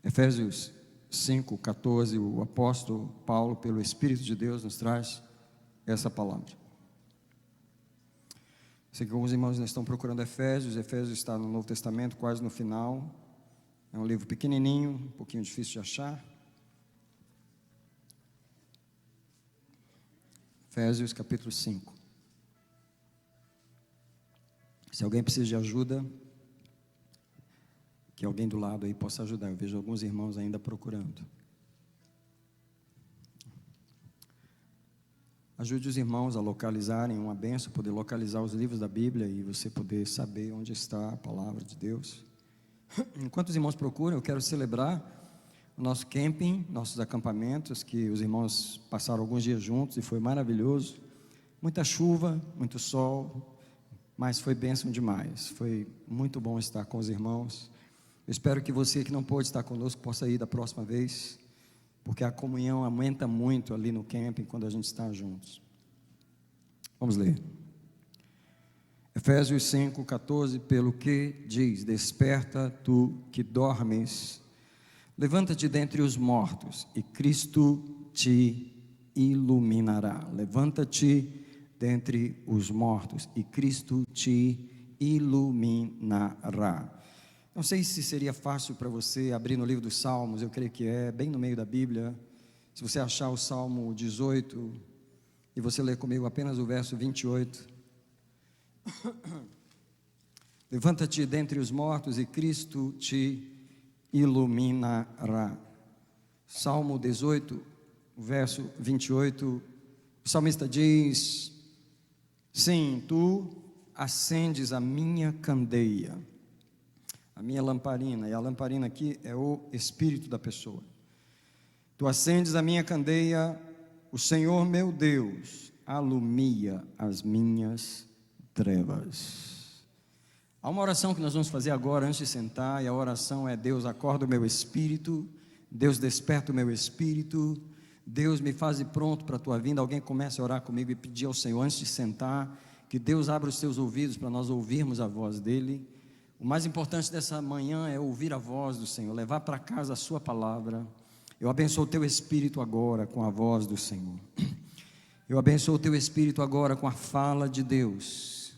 Efésios 5:14, o apóstolo Paulo, pelo Espírito de Deus, nos traz essa palavra. Sei que alguns irmãos ainda estão procurando Efésios está no Novo Testamento, quase no final. É um livro pequenininho, um pouquinho difícil de achar. Efésios capítulo 5. Se alguém precisa de ajuda, que alguém do lado aí possa ajudar. Eu vejo alguns irmãos ainda procurando. Ajude os irmãos a localizarem, uma benção, poder localizar os livros da Bíblia e você poder saber onde está a palavra de Deus. Enquanto os irmãos procuram, eu quero celebrar o nosso camping, nossos acampamentos, que os irmãos passaram alguns dias juntos e foi maravilhoso. Muita chuva, muito sol, mas foi bênção demais. Foi muito bom estar com os irmãos. Eu espero que você que não pôde estar conosco possa ir da próxima vez, porque a comunhão aumenta muito ali no camping quando a gente está juntos. Vamos ler. Efésios 5:14, pelo que diz: desperta tu que dormes, levanta-te dentre os mortos e Cristo te iluminará. Levanta-te dentre os mortos e Cristo te iluminará. Não sei se seria fácil para você abrir no livro dos Salmos, eu creio que é, bem no meio da Bíblia. Se você achar o Salmo 18 e você ler comigo apenas o verso 28. Levanta-te dentre os mortos e Cristo te iluminará. Salmo 18, verso 28, o salmista diz: sim, tu acendes a minha candeia, a minha lamparina, e a lamparina aqui é o espírito da pessoa. Tu acendes a minha candeia, o Senhor meu Deus alumia as minhas trevas. Há uma oração que nós vamos fazer agora antes de sentar, e a oração é: Deus, acorda o meu espírito, Deus, desperta o meu espírito, Deus, me faz pronto para a tua vinda. Alguém comece a orar comigo e pedir ao Senhor antes de sentar, que Deus abra os seus ouvidos para nós ouvirmos a voz dEle. O mais importante dessa manhã é ouvir a voz do Senhor, levar para casa a sua palavra. Eu abençoo o teu espírito agora com a voz do Senhor. Eu abençoo o teu espírito agora com a fala de Deus.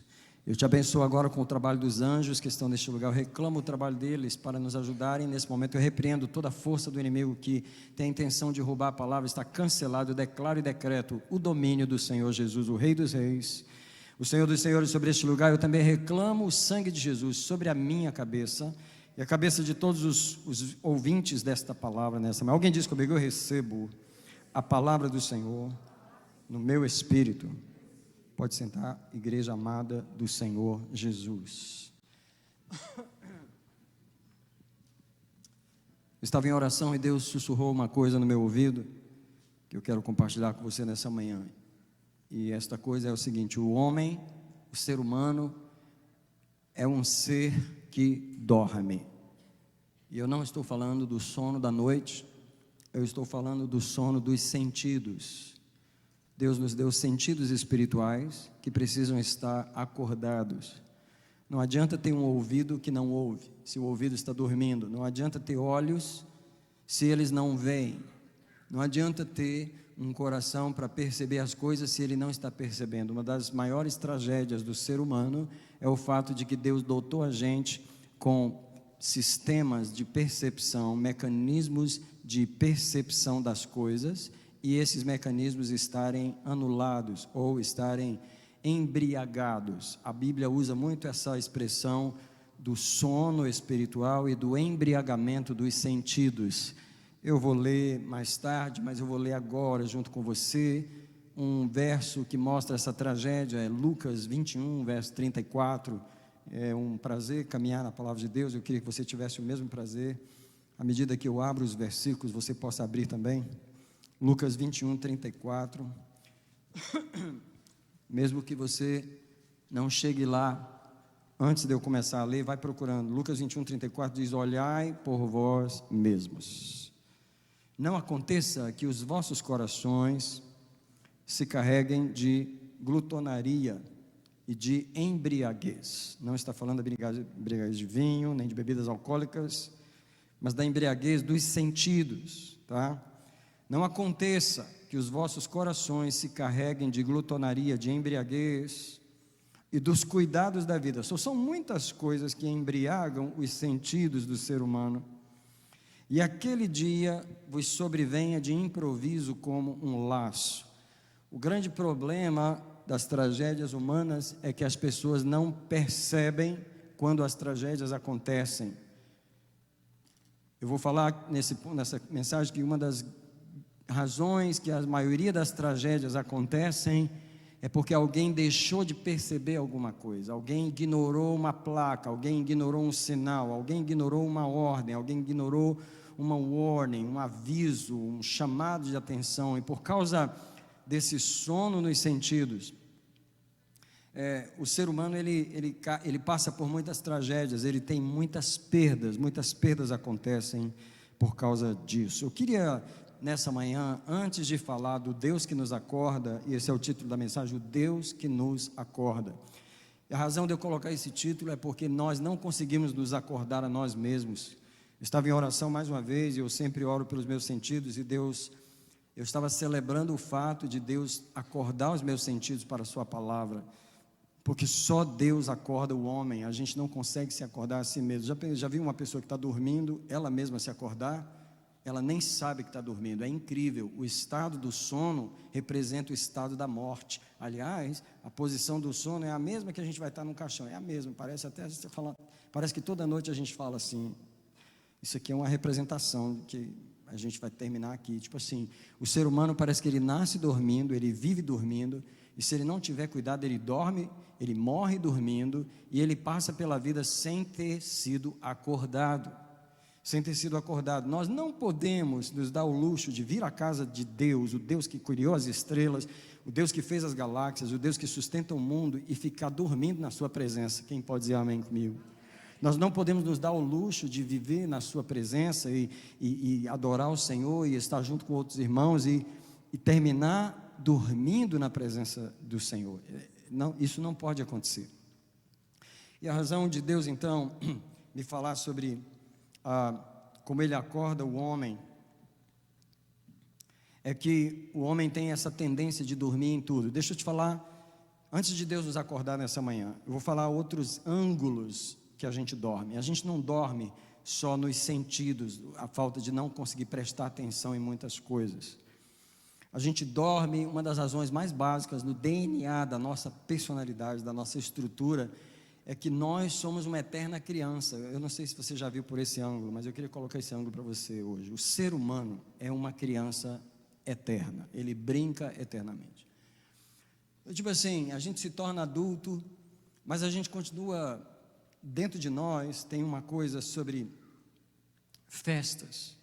Eu te abençoo agora com o trabalho dos anjos que estão neste lugar. Eu reclamo o trabalho deles para nos ajudarem nesse momento. Eu repreendo toda a força do inimigo que tem a intenção de roubar a palavra. Está cancelado. Eu declaro e decreto o domínio do Senhor Jesus, o Rei dos Reis, o Senhor dos Senhores, sobre este lugar. Eu também reclamo o sangue de Jesus sobre a minha cabeça e a cabeça de todos os ouvintes desta palavra nessa manhã. Alguém diz comigo: eu recebo a palavra do Senhor no meu espírito. Pode sentar, igreja amada do Senhor Jesus. Eu estava em oração e Deus sussurrou uma coisa no meu ouvido que eu quero compartilhar com você nessa manhã. E esta coisa é o seguinte: o homem, o ser humano, é um ser que dorme. E eu não estou falando do sono da noite, eu estou falando do sono dos sentidos. Deus nos deu sentidos espirituais que precisam estar acordados. Não adianta ter um ouvido que não ouve, se o ouvido está dormindo. Não adianta ter olhos se eles não veem. Não adianta ter um coração para perceber as coisas se ele não está percebendo. Uma das maiores tragédias do ser humano é o fato de que Deus dotou a gente com sistemas de percepção, mecanismos de percepção das coisas, e esses mecanismos estarem anulados ou estarem embriagados. A Bíblia usa muito essa expressão do sono espiritual e do embriagamento dos sentidos. Eu vou ler mais tarde, mas eu vou ler agora junto com você um verso que mostra essa tragédia. É Lucas 21, verso 34. É um prazer caminhar na palavra de Deus. Eu queria que você tivesse o mesmo prazer. À medida que eu abro os versículos, você possa abrir também. Lucas 21, 34. Mesmo que você não chegue lá antes de eu começar a ler, vai procurando. Lucas 21, 34 diz: olhai por vós mesmos. Não aconteça que os vossos corações se carreguem de glutonaria e de embriaguez. Não está falando de embriaguez de vinho, nem de bebidas alcoólicas, mas da embriaguez dos sentidos, tá? Não aconteça que os vossos corações se carreguem de glutonaria, de embriaguez e dos cuidados da vida. São muitas coisas que embriagam os sentidos do ser humano. E aquele dia vos sobrevenha de improviso como um laço. O grande problema das tragédias humanas é que as pessoas não percebem quando as tragédias acontecem. Eu vou falar nessa mensagem que uma das razões que a maioria das tragédias acontecem é porque alguém deixou de perceber alguma coisa, alguém ignorou uma placa, alguém ignorou um sinal, alguém ignorou uma ordem, alguém ignorou uma warning, um aviso, um chamado de atenção, e por causa desse sono nos sentidos, o ser humano ele passa por muitas tragédias, ele tem muitas perdas acontecem por causa disso. Eu queria nessa manhã, antes de falar do Deus que nos acorda, e esse é o título da mensagem, o Deus que nos acorda. E a razão de eu colocar esse título é porque nós não conseguimos nos acordar a nós mesmos. Eu estava em oração mais uma vez, e eu sempre oro pelos meus sentidos, e eu estava celebrando o fato de Deus acordar os meus sentidos para a sua palavra, porque só Deus acorda o homem, a gente não consegue se acordar a si mesmo. Já viu uma pessoa que está dormindo, ela mesma se acordar? Ela nem sabe que está dormindo. É incrível. O estado do sono representa o estado da morte. Aliás, a posição do sono é a mesma que a gente vai estar no caixão. É a mesma. Parece que toda noite a gente fala assim. Isso aqui é uma representação que a gente vai terminar aqui. Tipo assim, o ser humano parece que ele nasce dormindo, ele vive dormindo, e se ele não tiver cuidado, ele dorme, ele morre dormindo, e ele passa pela vida sem ter sido acordado. Nós não podemos nos dar o luxo de vir à casa de Deus, o Deus que criou as estrelas, o Deus que fez as galáxias, o Deus que sustenta o mundo, e ficar dormindo na sua presença. Quem pode dizer amém comigo? Nós não podemos nos dar o luxo de viver na sua presença e adorar o Senhor e estar junto com outros irmãos e terminar dormindo na presença do Senhor. Não, isso não pode acontecer. E a razão de Deus então me falar sobre como Ele acorda o homem é que o homem tem essa tendência de dormir em tudo. Deixa eu te falar, antes de Deus nos acordar nessa manhã, eu vou falar outros ângulos que a gente dorme. A gente não dorme só nos sentidos, a falta de não conseguir prestar atenção em muitas coisas. A gente dorme, uma das razões mais básicas no DNA da nossa personalidade, da nossa estrutura, é que nós somos uma eterna criança. Eu não sei se você já viu por esse ângulo, mas eu queria colocar esse ângulo para você hoje. O ser humano é uma criança eterna, ele brinca eternamente. Tipo assim, a gente se torna adulto, mas a gente continua, dentro de nós tem uma coisa sobre festas,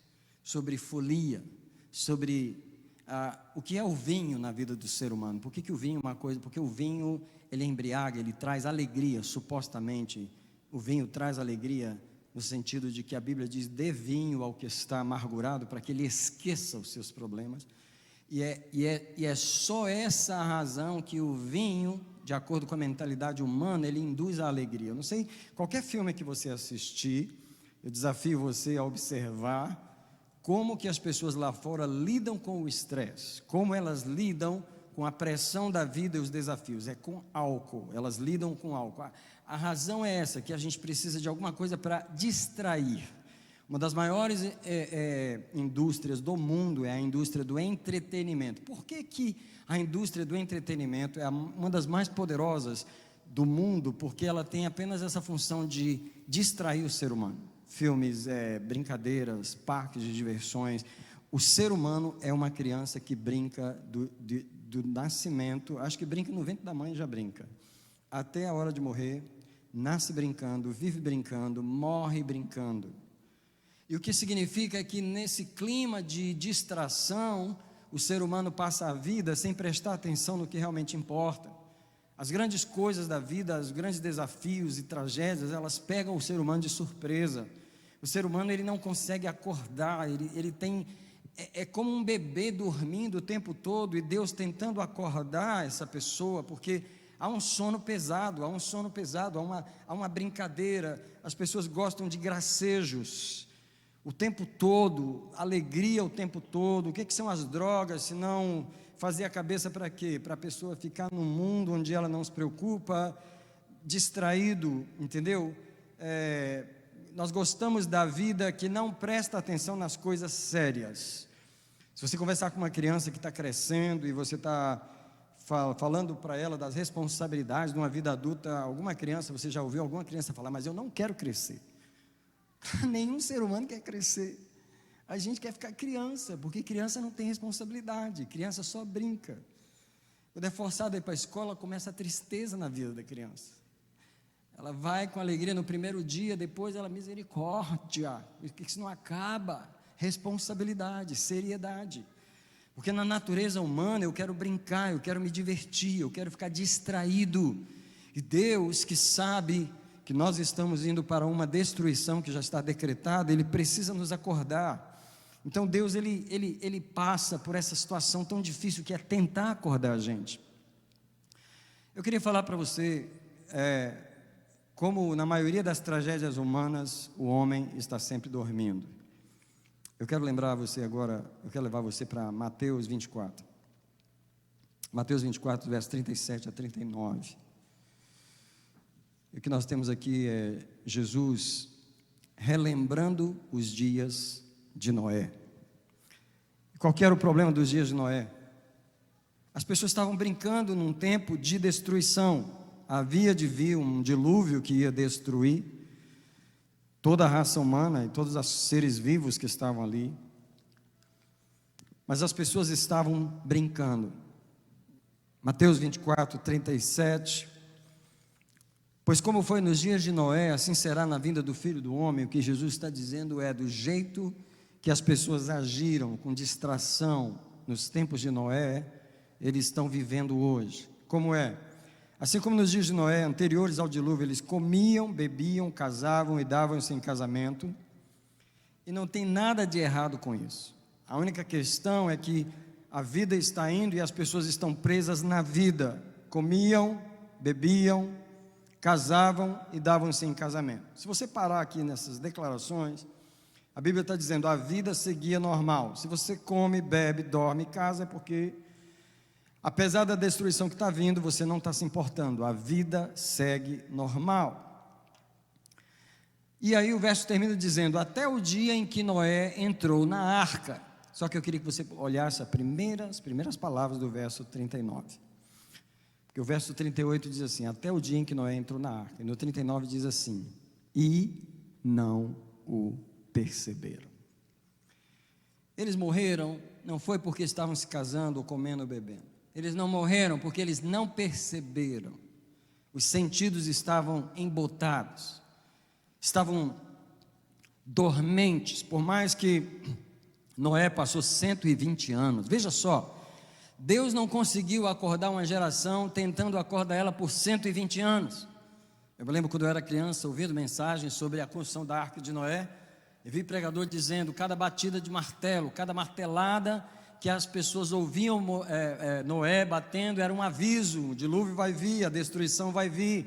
sobre folia, sobre o que é o vinho na vida do ser humano. Por que o vinho é uma coisa? Porque o vinho, ele embriaga, ele traz alegria, supostamente. O vinho traz alegria, no sentido de que a Bíblia diz: dê vinho ao que está amargurado, para que ele esqueça os seus problemas. E é só essa a razão que o vinho, de acordo com a mentalidade humana, ele induz a alegria. Eu não sei, qualquer filme que você assistir, eu desafio você a observar como que as pessoas lá fora lidam com o estresse, como elas lidam com a pressão da vida e os desafios. É com álcool, elas lidam com álcool. A razão é essa, que a gente precisa de alguma coisa para distrair. Uma das maiores indústrias do mundo é a indústria do entretenimento. Por que a indústria do entretenimento é uma das mais poderosas do mundo? Porque ela tem apenas essa função de distrair o ser humano. Filmes, brincadeiras, parques de diversões. O ser humano é uma criança que brinca do nascimento, acho que brinca no ventre da mãe, já brinca, até a hora de morrer, nasce brincando, vive brincando, morre brincando. E o que significa é que nesse clima de distração, o ser humano passa a vida sem prestar atenção no que realmente importa. As grandes coisas da vida, os grandes desafios e tragédias, elas pegam o ser humano de surpresa. O ser humano, ele não consegue acordar, ele tem... É como um bebê dormindo o tempo todo e Deus tentando acordar essa pessoa, porque há um sono pesado, há uma brincadeira. As pessoas gostam de gracejos. o tempo todo, alegria o tempo todo. O que são as drogas, se não fazer a cabeça para quê? Para a pessoa ficar num mundo onde ela não se preocupa, distraído, entendeu? Nós gostamos da vida que não presta atenção nas coisas sérias. Se você conversar com uma criança que está crescendo e você está falando para ela das responsabilidades de uma vida adulta, alguma criança, você já ouviu alguma criança falar, mas eu não quero crescer. Nenhum ser humano quer crescer. A gente quer ficar criança, porque criança não tem responsabilidade, criança só brinca. Quando é forçado a ir para a escola, começa a tristeza na vida da criança. Ela vai com alegria no primeiro dia, depois ela misericórdia, porque isso não acaba. Responsabilidade, seriedade. Porque na natureza humana eu quero brincar, eu quero me divertir, eu quero ficar distraído. E Deus, que sabe que nós estamos indo para uma destruição que já está decretada, Ele precisa nos acordar. Então Deus, Ele passa por essa situação tão difícil que é tentar acordar a gente. Eu queria falar para você, como na maioria das tragédias humanas, o homem está sempre dormindo. Eu quero lembrar você agora, eu quero levar você para Mateus 24. Mateus 24, versos 37 a 39. E o que nós temos aqui é Jesus relembrando os dias de Noé. Qual que era o problema dos dias de Noé? As pessoas estavam brincando num tempo de destruição. Havia de vir um dilúvio que ia destruir toda a raça humana e todos os seres vivos que estavam ali. Mas as pessoas estavam brincando. Mateus 24, 37. Pois como foi nos dias de Noé, assim será na vinda do Filho do Homem. O que Jesus está dizendo é, do jeito que as pessoas agiram com distração nos tempos de Noé, eles estão vivendo hoje. Como é? Assim como nos dias de Noé, anteriores ao dilúvio, eles comiam, bebiam, casavam e davam-se em casamento. E não tem nada de errado com isso. A única questão é que a vida está indo e as pessoas estão presas na vida. Comiam, bebiam, casavam e davam-se em casamento. Se você parar aqui nessas declarações, a Bíblia está dizendo, a vida seguia normal. Se você come, bebe, dorme e casa, é porque, apesar da destruição que está vindo, você não está se importando. A vida segue normal. E aí o verso termina dizendo, até o dia em que Noé entrou na arca. Só que eu queria que você olhasse as primeiras palavras do verso 39. Porque o verso 38 diz assim, até o dia em que Noé entrou na arca. E no 39 diz assim, e não o perceberam. Eles morreram, não foi porque estavam se casando ou comendo ou bebendo. Eles não morreram porque eles não perceberam. Os sentidos estavam embotados, estavam dormentes. Por mais que Noé passou 120 anos, veja só, Deus não conseguiu acordar uma geração tentando acordar ela por 120 anos. Eu me lembro quando eu era criança, ouvindo mensagens sobre a construção da arca de Noé, eu vi pregador dizendo, cada batida de martelo, cada martelada que as pessoas ouviam Noé batendo, era um aviso, o dilúvio vai vir, a destruição vai vir.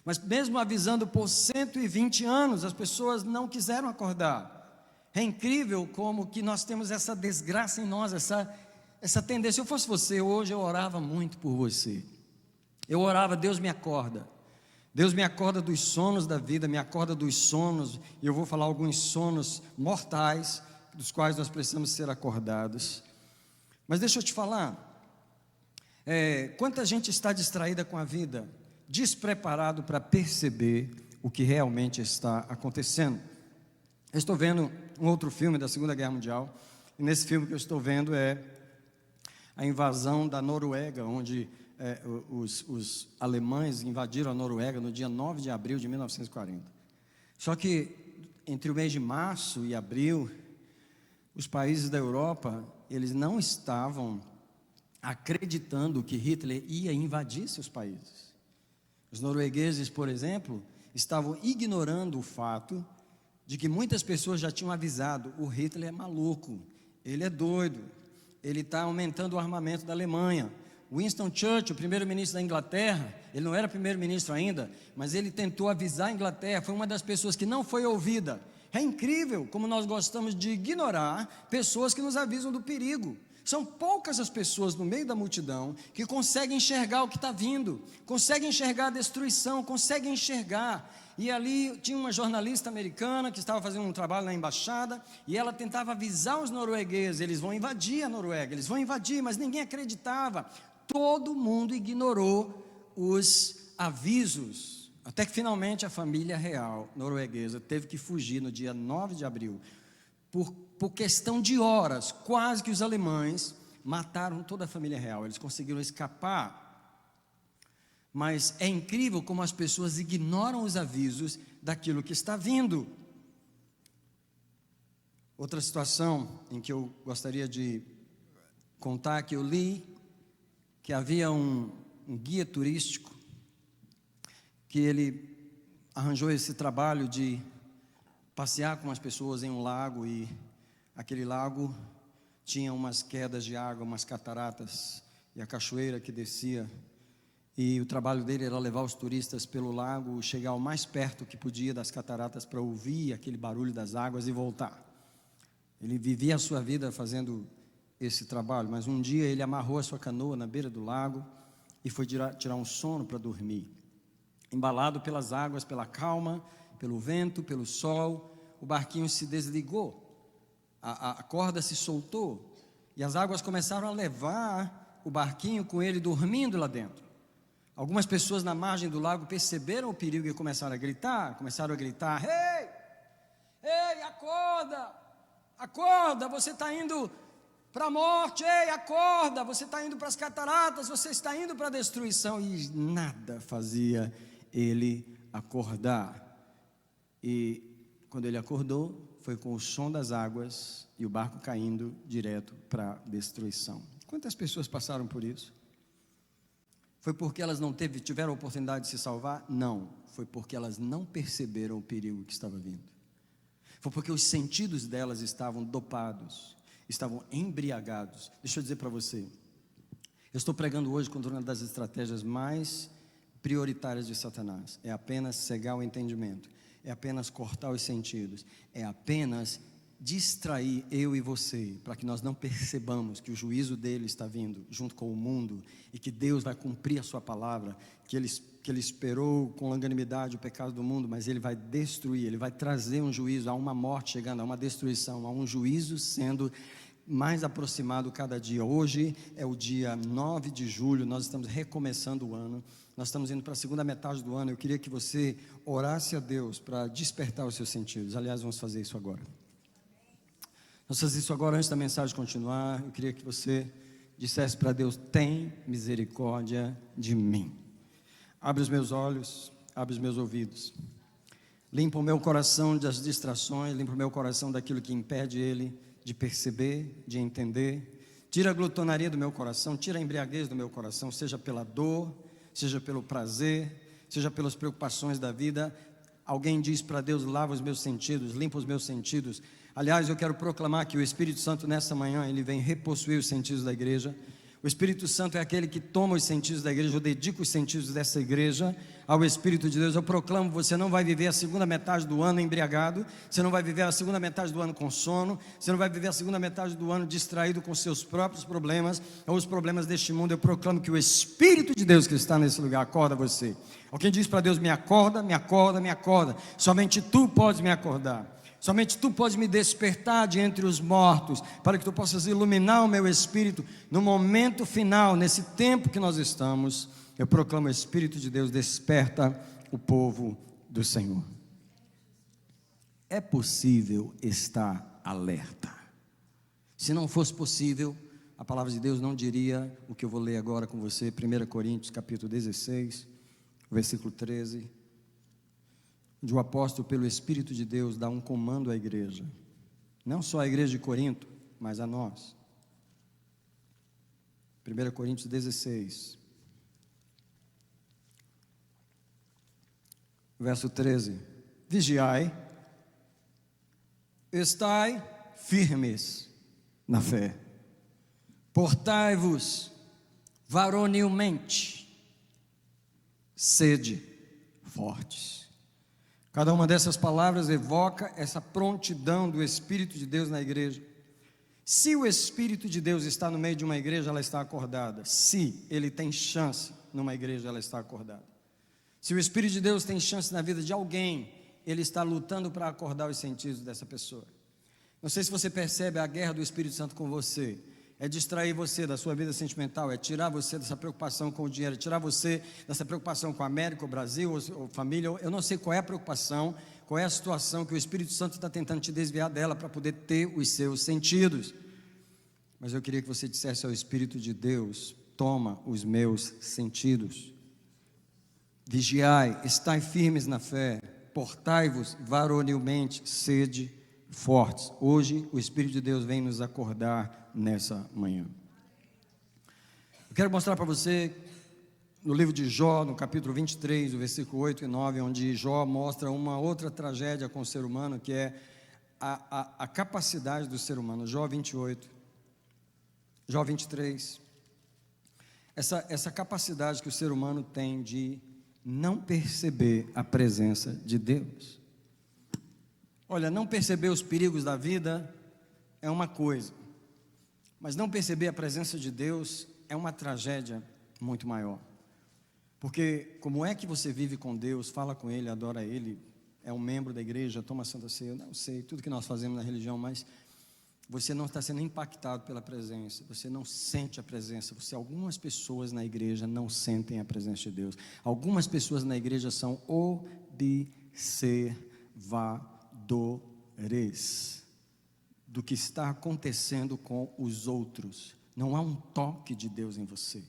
Mas mesmo avisando por 120 anos, as pessoas não quiseram acordar. É incrível como que nós temos essa desgraça em nós, essa tendência. Se eu fosse você, hoje eu orava muito por você. Eu orava, Deus me acorda. Deus me acorda dos sonos da vida, me acorda dos sonos, e eu vou falar alguns sonos mortais, dos quais nós precisamos ser acordados. Mas deixa eu te falar, quanta gente está distraída com a vida, despreparado para perceber o que realmente está acontecendo. Eu estou vendo um outro filme da Segunda Guerra Mundial, e nesse filme que eu estou vendo é a invasão da Noruega, onde os alemães invadiram a Noruega no dia 9 de abril de 1940. Só que entre o mês de março e abril, os países da Europa, eles não estavam acreditando que Hitler ia invadir seus países. Os noruegueses, por exemplo, estavam ignorando o fato de que muitas pessoas já tinham avisado, o Hitler é maluco, ele é doido, ele está aumentando o armamento da Alemanha. Winston Churchill, o primeiro-ministro da Inglaterra, ele não era primeiro-ministro ainda, mas ele tentou avisar a Inglaterra, foi uma das pessoas que não foi ouvida. É incrível como nós gostamos de ignorar pessoas que nos avisam do perigo. São poucas as pessoas no meio da multidão que conseguem enxergar o que está vindo, conseguem enxergar a destruição, conseguem enxergar. E ali tinha uma jornalista americana que estava fazendo um trabalho na embaixada, e ela tentava avisar os noruegueses: eles vão invadir a Noruega, eles vão invadir, mas ninguém acreditava. Todo mundo ignorou os avisos, até que finalmente a família real norueguesa teve que fugir no dia 9 de abril, por questão de horas. Quase que os alemães mataram toda a família real, eles conseguiram escapar. Mas é incrível como as pessoas ignoram os avisos daquilo que está vindo. Outra situação em que eu gostaria de contar, que eu li, que havia um guia turístico, que ele arranjou esse trabalho de passear com as pessoas em um lago, e aquele lago tinha umas quedas de água, umas cataratas, e a cachoeira que descia, e o trabalho dele era levar os turistas pelo lago, chegar o mais perto que podia das cataratas para ouvir aquele barulho das águas e voltar. Ele vivia a sua vida fazendo esse trabalho, mas um dia ele amarrou a sua canoa na beira do lago e foi tirar um sono para dormir. Embalado pelas águas, pela calma, pelo vento, pelo sol, o barquinho se desligou, a corda se soltou, e as águas começaram a levar o barquinho com ele dormindo lá dentro. Algumas pessoas na margem do lago perceberam o perigo e começaram a gritar, ei, ei, acorda, acorda, você está indo para a morte, ei, acorda, você está indo para as cataratas, você está indo para a destruição. E nada fazia ele acordar. E quando ele acordou, foi com o som das águas e o barco caindo direto para a destruição. Quantas pessoas passaram por isso? Foi porque elas não tiveram a oportunidade de se salvar? Não, foi porque elas não perceberam o perigo que estava vindo. Foi porque os sentidos delas estavam dopados, estavam embriagados. Deixa eu dizer para você, eu estou pregando hoje contra uma das estratégias mais prioritárias de Satanás. É apenas cegar o entendimento, é apenas cortar os sentidos, é apenas distrair eu e você, para que nós não percebamos que o juízo dele está vindo junto com o mundo, e que Deus vai cumprir a sua palavra, que ele esperou com longanimidade o pecado do mundo, mas ele vai destruir, ele vai trazer um juízo. Há uma morte chegando, há uma destruição, há um juízo sendo mais aproximado cada dia. Hoje é o dia 9 de julho, nós estamos recomeçando o ano, nós estamos indo para a segunda metade do ano. Eu queria que você orasse a Deus para despertar os seus sentidos. Aliás, vamos fazer isso agora. Vamos fazer isso agora antes da mensagem continuar. Eu queria que você dissesse para Deus: tem misericórdia de mim. Abre os meus olhos, abre os meus ouvidos. Limpa o meu coração das distrações, limpa o meu coração daquilo que impede ele de perceber, de entender. Tira a glutonaria do meu coração, tira a embriaguez do meu coração, seja pela dor, seja pelo prazer, seja pelas preocupações da vida. Alguém diz para Deus: lava os meus sentidos, limpa os meus sentidos. Aliás, eu quero proclamar que o Espírito Santo nessa manhã, ele vem repossuir os sentidos da igreja. O Espírito Santo é aquele que toma os sentidos da igreja. Eu dedico os sentidos dessa igreja ao Espírito de Deus. Eu proclamo: você não vai viver a segunda metade do ano embriagado, você não vai viver a segunda metade do ano com sono, você não vai viver a segunda metade do ano distraído com seus próprios problemas ou os problemas deste mundo. Eu proclamo que o Espírito de Deus que está nesse lugar acorda você. Alguém diz para Deus: me acorda, me acorda, me acorda. Somente tu podes me acordar. Somente tu podes me despertar de entre os mortos, para que tu possas iluminar o meu espírito. No momento final, nesse tempo que nós estamos, eu proclamo: o Espírito de Deus desperta o povo do Senhor. É possível estar alerta. Se não fosse possível, a palavra de Deus não diria o que eu vou ler agora com você. 1 Coríntios capítulo 16, versículo 13. Onde o apóstolo, pelo Espírito de Deus, dá um comando à igreja, não só à igreja de Corinto, mas a nós. 1 Coríntios 16, verso 13: vigiai, estai firmes na fé, portai-vos varonilmente, sede fortes. Cada uma dessas palavras evoca essa prontidão do Espírito de Deus na igreja. Se o Espírito de Deus está no meio de uma igreja, ela está acordada. Se ele tem chance numa igreja, ela está acordada. Se o Espírito de Deus tem chance na vida de alguém, ele está lutando para acordar os sentidos dessa pessoa. Não sei se você percebe a guerra do Espírito Santo com você. É distrair você da sua vida sentimental, é tirar você dessa preocupação com o dinheiro, é tirar você dessa preocupação com a América, o Brasil, ou família. Eu não sei qual é a preocupação, qual é a situação que o Espírito Santo está tentando te desviar dela para poder ter os seus sentidos. Mas eu queria que você dissesse ao Espírito de Deus: toma os meus sentidos. Vigiai, estai firmes na fé, portai-vos varonilmente, sede fortes. Hoje o Espírito de Deus vem nos acordar nessa manhã. Eu quero mostrar para você no livro de Jó, no capítulo 23, o versículo 8 e 9, onde Jó mostra uma outra tragédia com o ser humano, que é a capacidade do ser humano. Jó 28, Jó 23, essa capacidade que o ser humano tem de não perceber a presença de Deus. Olha, não perceber os perigos da vida é uma coisa, mas não perceber a presença de Deus é uma tragédia muito maior. Porque como é que você vive com Deus, fala com Ele, adora Ele, é um membro da igreja, toma a Santa Ceia, eu não sei, tudo que nós fazemos na religião, mas você não está sendo impactado pela presença, você não sente a presença. Algumas pessoas na igreja não sentem a presença de Deus. Algumas pessoas na igreja são observadores do que está acontecendo com os outros. Não há um toque de Deus em você,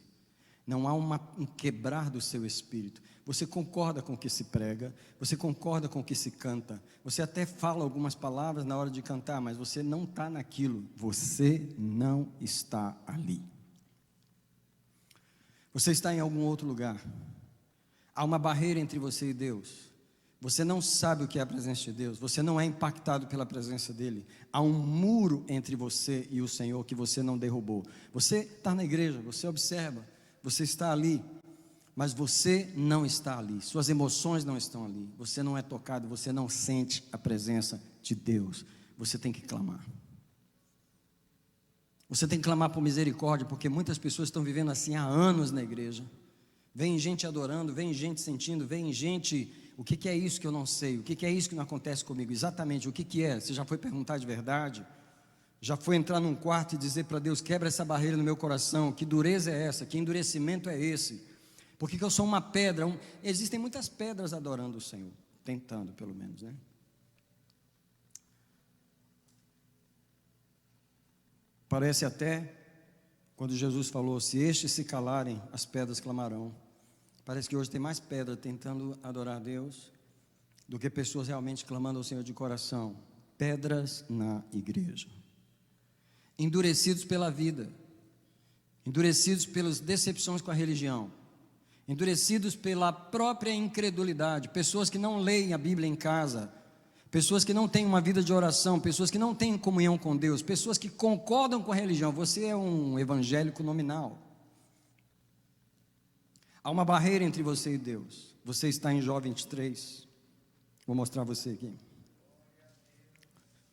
não há um quebrar do seu espírito. Você concorda com o que se prega, você concorda com o que se canta, você até fala algumas palavras na hora de cantar, mas você não está naquilo, você não está ali. Você está em algum outro lugar. Há uma barreira entre você e Deus. Você não sabe o que é a presença de Deus, você não é impactado pela presença dEle. Há um muro entre você e o Senhor que você não derrubou. Você está na igreja, você observa, você está ali, mas você não está ali, suas emoções não estão ali, você não é tocado, você não sente a presença de Deus. Você tem que clamar. Você tem que clamar por misericórdia, porque muitas pessoas estão vivendo assim há anos na igreja. Vem gente adorando, vem gente sentindo, vem gente... O que é isso que eu não sei? O que é isso que não acontece comigo? Exatamente, o que é? Você já foi perguntar de verdade? Já foi entrar num quarto e dizer para Deus: quebra essa barreira no meu coração, que dureza é essa? Que endurecimento é esse? Por que eu sou uma pedra? Existem muitas pedras adorando o Senhor, tentando pelo menos, né? Parece até, quando Jesus falou: se estes se calarem, as pedras clamarão. Parece que hoje tem mais pedra tentando adorar a Deus do que pessoas realmente clamando ao Senhor de coração. Pedras na igreja. Endurecidos pela vida, endurecidos pelas decepções com a religião, endurecidos pela própria incredulidade, pessoas que não leem a Bíblia em casa, pessoas que não têm uma vida de oração, pessoas que não têm comunhão com Deus, pessoas que concordam com a religião. Você é um evangélico nominal. Há uma barreira entre você e Deus. Você está em Jó 23. Vou mostrar a você aqui.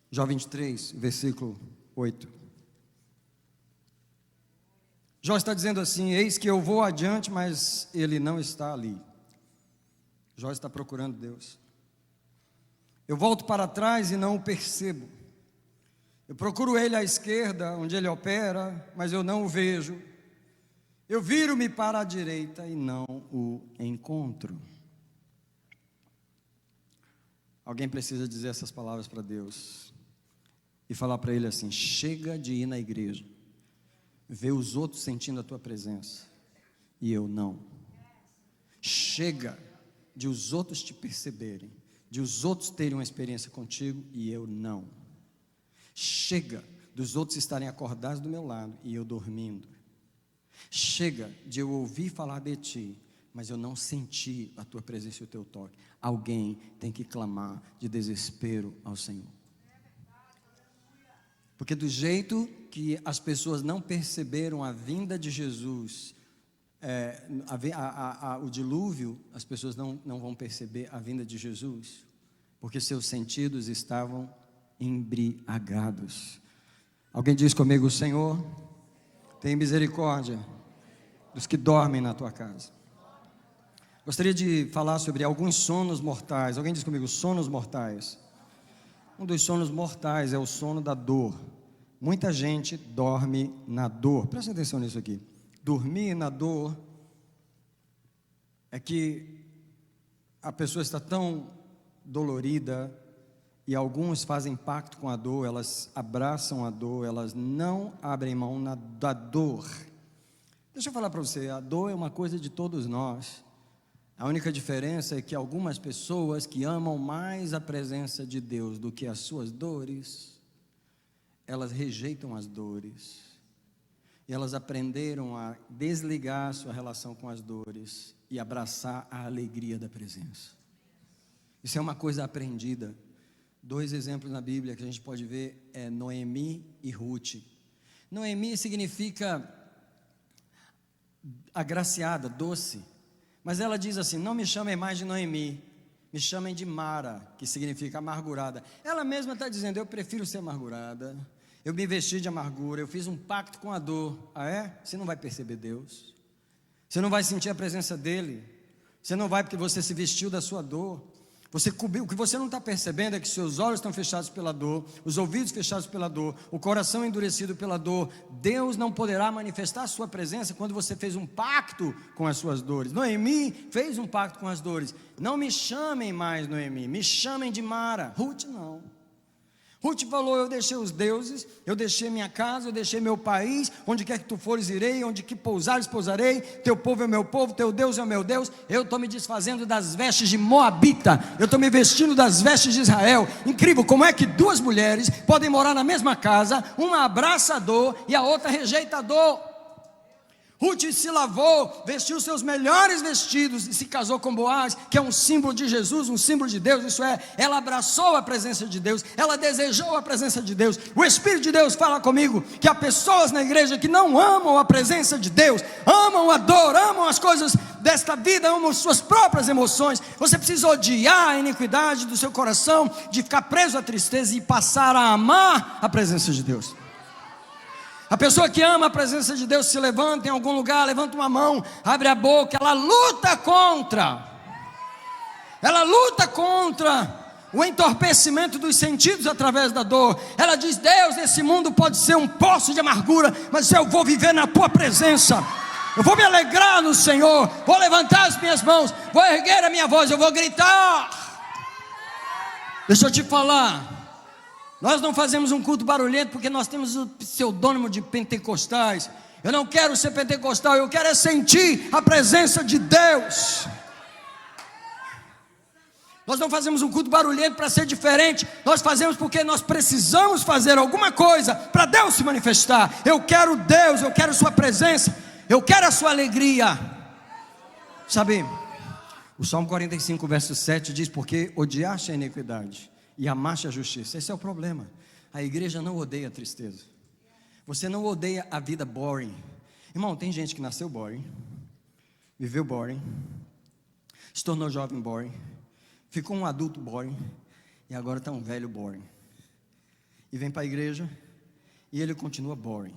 Jó 23, versículo 8. Jó está dizendo assim: eis que eu vou adiante, mas ele não está ali. Jó está procurando Deus. Eu volto para trás e não o percebo. Eu procuro ele à esquerda, onde ele opera, mas eu não o vejo. Eu viro-me para a direita e não o encontro. Alguém precisa dizer essas palavras para Deus e falar para Ele assim: chega de ir na igreja, ver os outros sentindo a tua presença e eu não. Chega de os outros te perceberem, de os outros terem uma experiência contigo e eu não. Chega dos outros estarem acordados do meu lado e eu dormindo. Chega de eu ouvir falar de ti, mas eu não senti a tua presença e o teu toque. Alguém tem que clamar de desespero ao Senhor. Porque do jeito que as pessoas não perceberam a vinda de Jesus, o dilúvio, as pessoas não vão perceber a vinda de Jesus. porque seus sentidos estavam embriagados. Alguém diz comigo: Senhor, tem misericórdia dos que dormem na tua casa. Gostaria de falar sobre alguns sonos mortais. Alguém diz comigo: sonos mortais. Um dos sonos mortais é o sono da dor. Muita gente dorme na dor. Presta atenção nisso aqui. Dormir na dor é que a pessoa está tão dolorida, e alguns fazem pacto com a dor, elas abraçam a dor, elas não abrem mão da dor. Deixa eu falar para você, a dor é uma coisa de todos nós. A única diferença é que algumas pessoas que amam mais a presença de Deus do que as suas dores, elas rejeitam as dores, e elas aprenderam a desligar a sua relação com as dores e abraçar a alegria da presença. Isso é uma coisa aprendida. 2 exemplos na Bíblia que a gente pode ver é Noemi e Ruth. Noemi significa agraciada, doce, mas ela diz assim: não me chamem mais de Noemi, me chamem de Mara, que significa amargurada. Ela mesma está dizendo: eu prefiro ser amargurada, eu me vesti de amargura, eu fiz um pacto com a dor. Ah é? Você não vai perceber Deus, você não vai sentir a presença dEle, você não vai, porque você se vestiu da sua dor. Você cobriu. O que você não está percebendo é que seus olhos estão fechados pela dor, os ouvidos fechados pela dor, o coração endurecido pela dor. Deus não poderá manifestar a sua presença quando você fez um pacto com as suas dores. Noemi fez um pacto com as dores. Não me chamem mais Noemi, me chamem de Mara. Ruth não. Ruth falou: eu deixei os deuses, eu deixei minha casa, eu deixei meu país, onde quer que tu fores irei, onde que pousares pousarei, teu povo é o meu povo, teu Deus é o meu Deus. Eu estou me desfazendo das vestes de Moabita, eu estou me vestindo das vestes de Israel. Incrível, como é que 2 mulheres podem morar na mesma casa, uma abraça a dor e a outra rejeita a dor. Ruth se lavou, vestiu seus melhores vestidos e se casou com Boaz, que é um símbolo de Jesus, um símbolo de Deus. Isso é, ela abraçou a presença de Deus, ela desejou a presença de Deus. O Espírito de Deus fala comigo que há pessoas na igreja que não amam a presença de Deus, amam a dor, amam as coisas desta vida, amam suas próprias emoções. Você precisa odiar a iniquidade do seu coração, de ficar preso à tristeza e passar a amar a presença de Deus. A pessoa que ama a presença de Deus se levanta em algum lugar, levanta uma mão, abre a boca, ela luta contra o entorpecimento dos sentidos através da dor. Ela diz: Deus, esse mundo pode ser um poço de amargura, mas eu vou viver na tua presença, eu vou me alegrar no Senhor, vou levantar as minhas mãos, vou erguer a minha voz, eu vou gritar. Deixa eu te falar, nós não fazemos um culto barulhento porque nós temos o pseudônimo de pentecostais. Eu não quero ser pentecostal, eu quero é sentir a presença de Deus. Nós não fazemos um culto barulhento para ser diferente, nós fazemos porque nós precisamos fazer alguma coisa para Deus se manifestar. Eu quero Deus, eu quero sua presença, eu quero a sua alegria. Sabe, o Salmo 45 verso 7 diz: porque odiaste a iniquidade e amaste a justiça. Esse é o problema. A igreja não odeia a tristeza. Você não odeia a vida boring. Irmão, tem gente que nasceu boring, viveu boring, se tornou jovem boring, ficou um adulto boring, e agora está um velho boring. E vem para a igreja, e ele continua boring.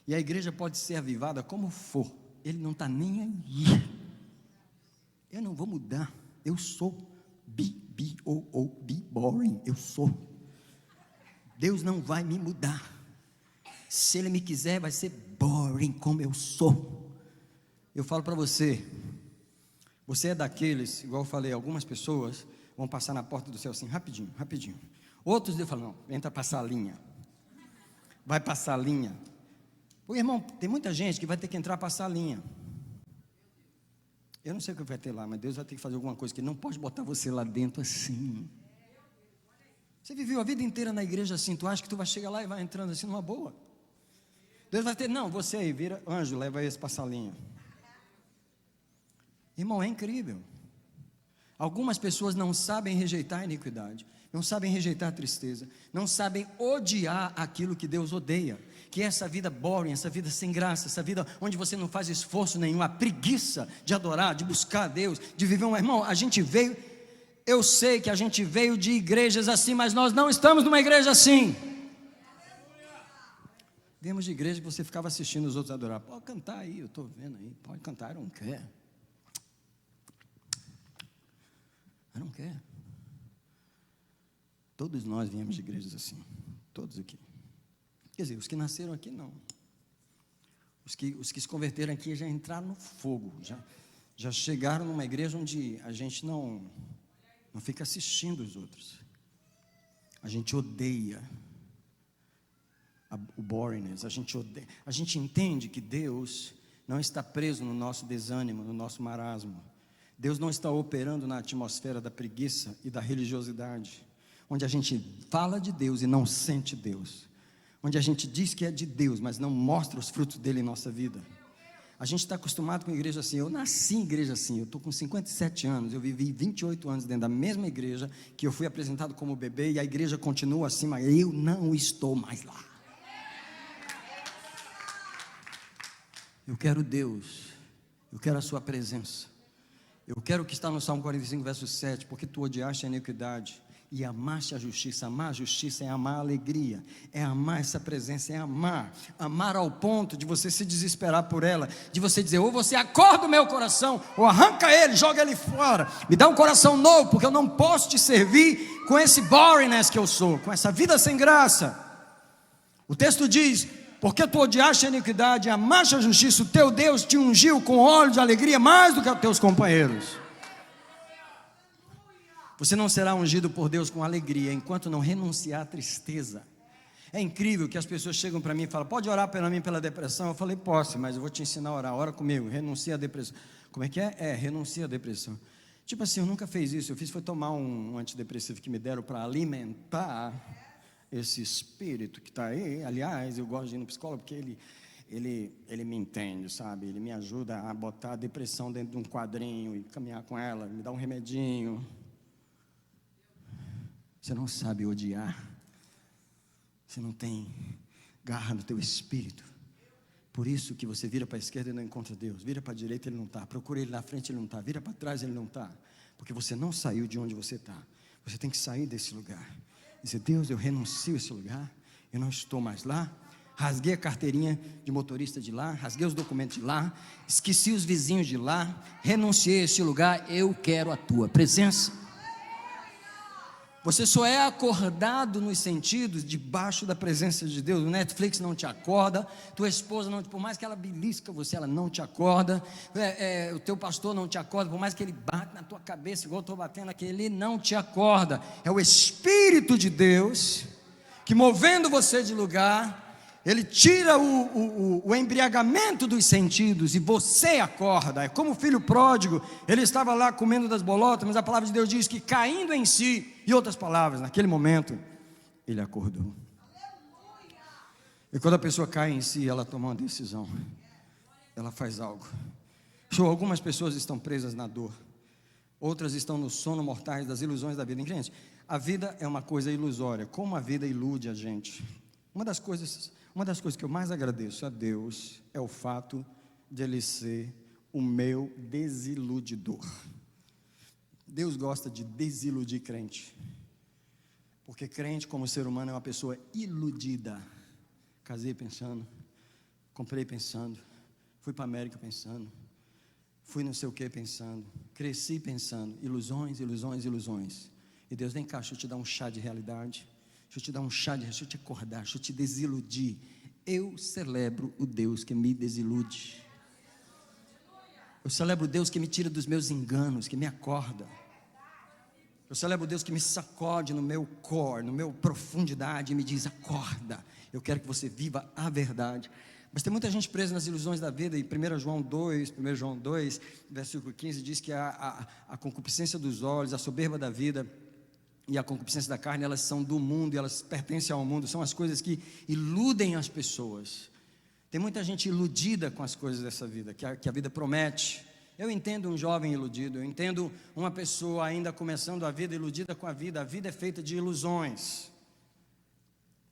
E a igreja pode ser avivada como for, ele não está nem aí. Eu não vou mudar, eu sou boring, eu sou. Deus não vai me mudar. Se Ele me quiser, vai ser boring como eu sou. Eu falo para você, você é daqueles, igual eu falei, algumas pessoas vão passar na porta do céu assim, rapidinho, rapidinho. Outros eu falo: não, entra passar a linha. Vai passar a linha. Pô, irmão, tem muita gente que vai ter que entrar passar a linha. Eu não sei o que vai ter lá, mas Deus vai ter que fazer alguma coisa, que não pode botar você lá dentro assim. Você viveu a vida inteira na igreja assim, tu acha que tu vai chegar lá e vai entrando assim numa boa? Deus vai ter: não, você aí, vira anjo, leva esse para a salinha. Irmão, é incrível. Algumas pessoas não sabem rejeitar a iniquidade, não sabem rejeitar a tristeza, não sabem odiar aquilo que Deus odeia, que é essa vida boring, essa vida sem graça, essa vida onde você não faz esforço nenhum, a preguiça de adorar, de buscar a Deus, de viver um... Irmão, a gente veio... Eu sei que a gente veio de igrejas assim, mas nós não estamos numa igreja assim. Viemos de igreja que você ficava assistindo os outros adorar. Pode cantar aí, eu estou vendo aí. Pode cantar, eu não quero. Eu não quero. Todos nós viemos de igrejas assim. Todos aqui. Quer dizer, os que nasceram aqui não. Os que se converteram aqui já entraram no fogo. Já chegaram numa igreja onde a gente não fica assistindo os outros. A gente odeia o boringness, a gente odeia. A gente entende que Deus não está preso no nosso desânimo, no nosso marasmo. Deus não está operando na atmosfera da preguiça e da religiosidade, onde a gente fala de Deus e não sente Deus, onde a gente diz que é de Deus, mas não mostra os frutos dele em nossa vida. A gente está acostumado com igreja assim. Eu nasci em igreja assim, eu estou com 57 anos, eu vivi 28 anos dentro da mesma igreja, que eu fui apresentado como bebê, e a igreja continua assim, mas eu não estou mais lá. Eu quero Deus, eu quero a sua presença, eu quero o que está no Salmo 45, verso 7, porque tu odiaste a iniquidade e amaste a justiça. Amar a justiça é amar a alegria, é amar essa presença, é amar ao ponto de você se desesperar por ela, de você dizer, ou você acorda o meu coração, ou arranca ele, joga ele fora, me dá um coração novo, porque eu não posso te servir com esse boringness que eu sou, com essa vida sem graça. O texto diz, porque tu odiaste a iniquidade e amaste a justiça, o teu Deus te ungiu com óleo de alegria mais do que os teus companheiros. Você não será ungido por Deus com alegria enquanto não renunciar à tristeza. É incrível que as pessoas chegam para mim e falam, pode orar para mim pela depressão? Eu falei, posso, mas eu vou te ensinar a orar. Ora comigo, renuncia à depressão. Como é que é? Renuncia à depressão. Tipo assim, eu nunca fiz isso. Eu fiz foi tomar um antidepressivo que me deram para alimentar esse espírito que está aí. Aliás, eu gosto de ir no psicólogo porque ele me entende, sabe? Ele me ajuda a botar a depressão dentro de um quadrinho e caminhar com ela, me dá um remedinho. Você não sabe odiar, você não tem garra no teu espírito. Por isso que você vira para a esquerda e não encontra Deus, vira para a direita ele não está, procura ele na frente ele não está, vira para trás ele não está, porque você não saiu de onde você está. Você tem que sair desse lugar, dizer, Deus, eu renuncio a esse lugar, eu não estou mais lá. Rasguei a carteirinha de motorista de lá, rasguei os documentos de lá, esqueci os vizinhos de lá, renunciei a esse lugar, eu quero a tua presença. Você só é acordado nos sentidos debaixo da presença de Deus. O Netflix não te acorda, tua esposa não, por mais que ela belisca você, ela não te acorda, o teu pastor não te acorda, por mais que ele bate na tua cabeça, igual eu estou batendo aqui, ele não te acorda. É o Espírito de Deus que, movendo você de lugar, ele tira o embriagamento dos sentidos e você acorda. É como o filho pródigo, ele estava lá comendo das bolotas, mas a palavra de Deus diz que caindo em si, em outras palavras, naquele momento, ele acordou. E quando a pessoa cai em si, ela toma uma decisão, ela faz algo. Algumas pessoas estão presas na dor, outras estão no sono mortais das ilusões da vida. Gente, a vida é uma coisa ilusória. Como a vida ilude a gente. Uma das coisas que eu mais agradeço a Deus é o fato de Ele ser o meu desiludidor. Deus gosta de desiludir crente, porque crente, como ser humano, é uma pessoa iludida. Casei pensando, comprei pensando, fui para a América pensando, fui não sei o que pensando, cresci pensando, ilusões, ilusões, ilusões. E Deus, vem cá, deixa eu te dar um chá de realidade, deixa eu te dar um chá de, deixa eu te acordar, deixa eu te desiludir. Eu celebro o Deus que me desilude. Eu celebro o Deus que me tira dos meus enganos, que me acorda. Eu celebro o Deus que me sacode no meu core, no meu profundidade, e me diz, acorda, eu quero que você viva a verdade. Mas tem muita gente presa nas ilusões da vida, e 1 João 2, versículo 15, diz que a concupiscência dos olhos, a soberba da vida e a concupiscência da carne, elas são do mundo, e elas pertencem ao mundo, são as coisas que iludem as pessoas. Tem muita gente iludida com as coisas dessa vida, que a vida promete. Eu entendo um jovem iludido, eu entendo uma pessoa ainda começando a vida iludida com a vida é feita de ilusões,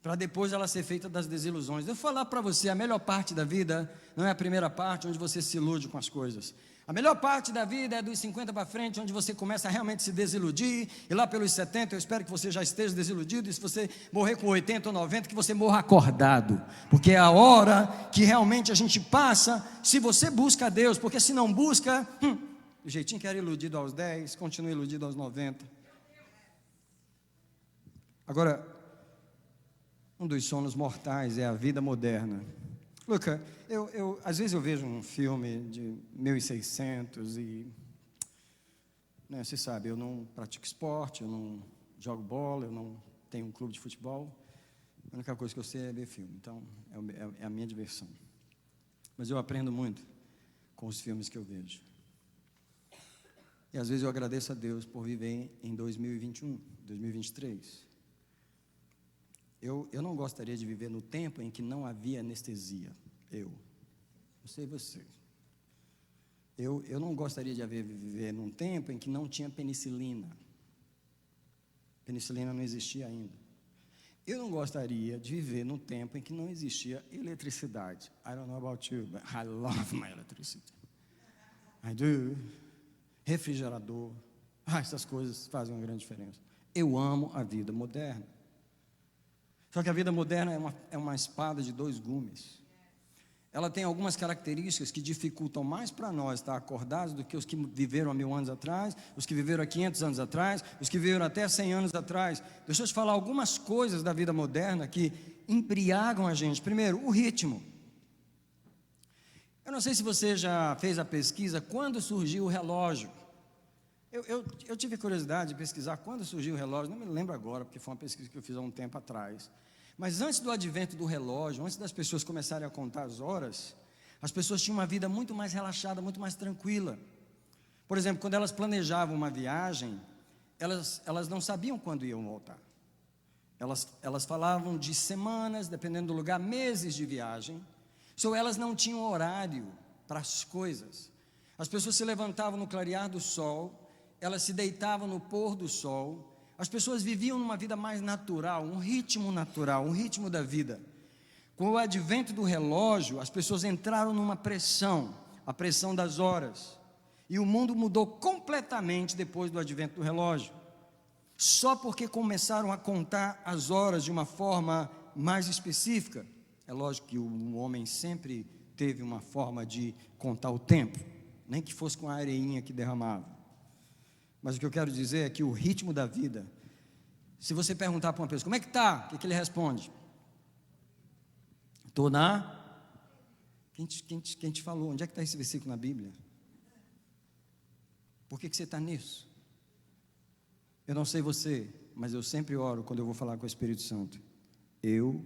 para depois ela ser feita das desilusões. Eu vou falar para você, a melhor parte da vida não é a primeira parte, onde você se ilude com as coisas. A melhor parte da vida é dos 50 para frente, onde você começa a realmente se desiludir, e lá pelos 70, eu espero que você já esteja desiludido, e se você morrer com 80 ou 90, que você morra acordado, porque é a hora que realmente a gente passa, se você busca a Deus, porque se não busca, do jeitinho que era iludido aos 10, continua iludido aos 90. Agora, um dos sonos mortais é a vida moderna. Luca, às vezes eu vejo um filme de 1600 e, né, você sabe, eu não pratico esporte, eu não jogo bola, eu não tenho um clube de futebol. A única coisa que eu sei é ver filme, então é a minha diversão. Mas eu aprendo muito com os filmes que eu vejo. E às vezes eu agradeço a Deus por viver em 2021, 2023. Eu não gostaria de viver no tempo em que não havia anestesia. Eu sei você. Eu não gostaria de viver num tempo em que não tinha penicilina. Penicilina não existia ainda. Eu não gostaria de viver num tempo em que não existia eletricidade. I don't know about you, but I love my electricity. I do. Refrigerador. Essas coisas fazem uma grande diferença. Eu amo a vida moderna. Só que a vida moderna é uma espada de dois gumes. Ela tem algumas características que dificultam mais para nós estar acordados do que os que viveram há 1000 anos atrás, os que viveram há 500 anos atrás, os que viveram até 100 anos atrás. Deixa eu te falar algumas coisas da vida moderna que embriagam a gente. Primeiro, o ritmo. Eu não sei se você já fez a pesquisa, quando surgiu o relógio. Eu tive curiosidade de pesquisar quando surgiu o relógio, não me lembro agora, porque foi uma pesquisa que eu fiz há um tempo atrás. Mas antes do advento do relógio, antes das pessoas começarem a contar as horas, as pessoas tinham uma vida muito mais relaxada, muito mais tranquila. Por exemplo, quando elas planejavam uma viagem, elas não sabiam quando iam voltar. Elas falavam de semanas, dependendo do lugar, meses de viagem. Então elas não tinham horário para as coisas. As pessoas se levantavam no clarear do sol, elas se deitavam no pôr do sol. As pessoas viviam numa vida mais natural, um ritmo da vida. Com o advento do relógio, as pessoas entraram numa pressão, a pressão das horas. E o mundo mudou completamente depois do advento do relógio. Só porque começaram a contar as horas de uma forma mais específica. É lógico que o homem sempre teve uma forma de contar o tempo, nem que fosse com a areinha que derramava. Mas o que eu quero dizer é que o ritmo da vida, se você perguntar para uma pessoa, como é que está? O que ele responde? Estou na... Quem te falou? Onde é que está esse versículo na Bíblia? Por que você está nisso? Eu não sei você, mas eu sempre oro quando eu vou falar com o Espírito Santo. Eu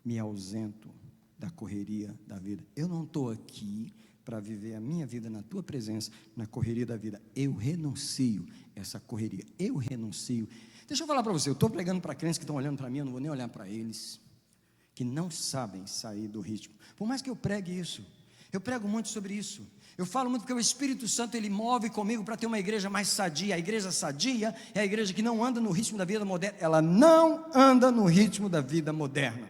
me ausento da correria da vida. Eu não estou aqui para viver a minha vida na tua presença, na correria da vida. Eu renuncio essa correria. Eu renuncio. Deixa eu falar para você, eu estou pregando para crentes que estão olhando para mim, eu não vou nem olhar para eles, que não sabem sair do ritmo. Por mais que eu pregue isso, eu prego muito sobre isso. Eu falo muito porque o Espírito Santo, ele move comigo para ter uma igreja mais sadia. A igreja sadia é a igreja que não anda no ritmo da vida moderna. Ela não anda no ritmo da vida moderna.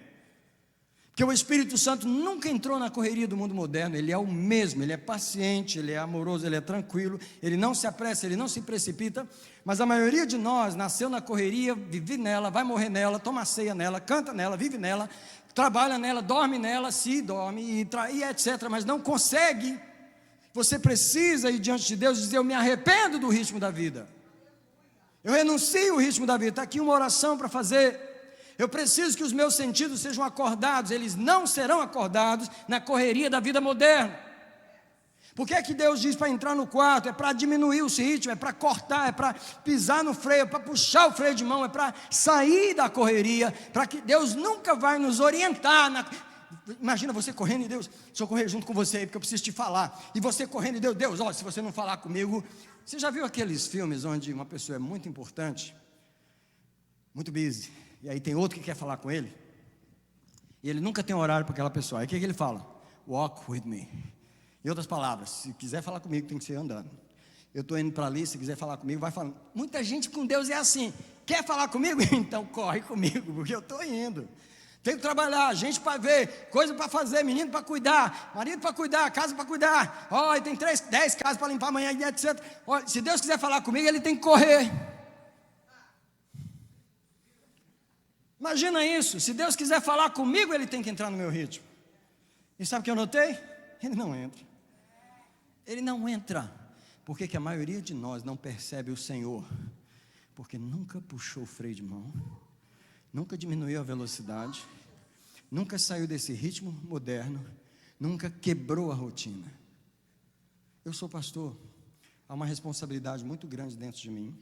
Porque o Espírito Santo nunca entrou na correria do mundo moderno. Ele é o mesmo, ele é paciente, ele é amoroso, ele é tranquilo, ele não se apressa, ele não se precipita. Mas a maioria de nós nasceu na correria, vive nela, vai morrer nela, toma ceia nela, canta nela, vive nela, trabalha nela, dorme nela, se dorme e etc. Mas não consegue. Você precisa ir diante de Deus e dizer: eu me arrependo do ritmo da vida, eu renuncio o ritmo da vida. Está aqui uma oração para fazer. Eu preciso que os meus sentidos sejam acordados. Eles não serão acordados na correria da vida moderna. Por que é que Deus diz para entrar no quarto? É para diminuir o ritmo, é para cortar, é para pisar no freio, é para puxar o freio de mão, é para sair da correria, para que Deus nunca vai nos orientar. Imagina você correndo e Deus, deixa eu correr junto com você, porque eu preciso te falar. E você correndo e Deus, ó, se você não falar comigo. Você já viu aqueles filmes onde uma pessoa é muito importante, muito busy, e aí tem outro que quer falar com ele, e ele nunca tem horário para aquela pessoa. Aí o que ele fala? Walk with me. Em outras palavras, se quiser falar comigo, tem que ser andando. Eu estou indo para ali, se quiser falar comigo, vai falando. Muita gente com Deus é assim: quer falar comigo? Então corre comigo, porque eu estou indo. Tem que trabalhar, gente para ver, coisa para fazer, menino para cuidar, marido para cuidar, casa para cuidar. Olha, tem 10 casas para limpar amanhã, etc. Olha, se Deus quiser falar comigo, Ele tem que correr. Imagina isso, se Deus quiser falar comigo, Ele tem que entrar no meu ritmo. E sabe o que eu notei? Ele não entra. Ele não entra. Por que a maioria de nós não percebe o Senhor? Porque nunca puxou o freio de mão, nunca diminuiu a velocidade, nunca saiu desse ritmo moderno, nunca quebrou a rotina. Eu sou pastor, há uma responsabilidade muito grande dentro de mim,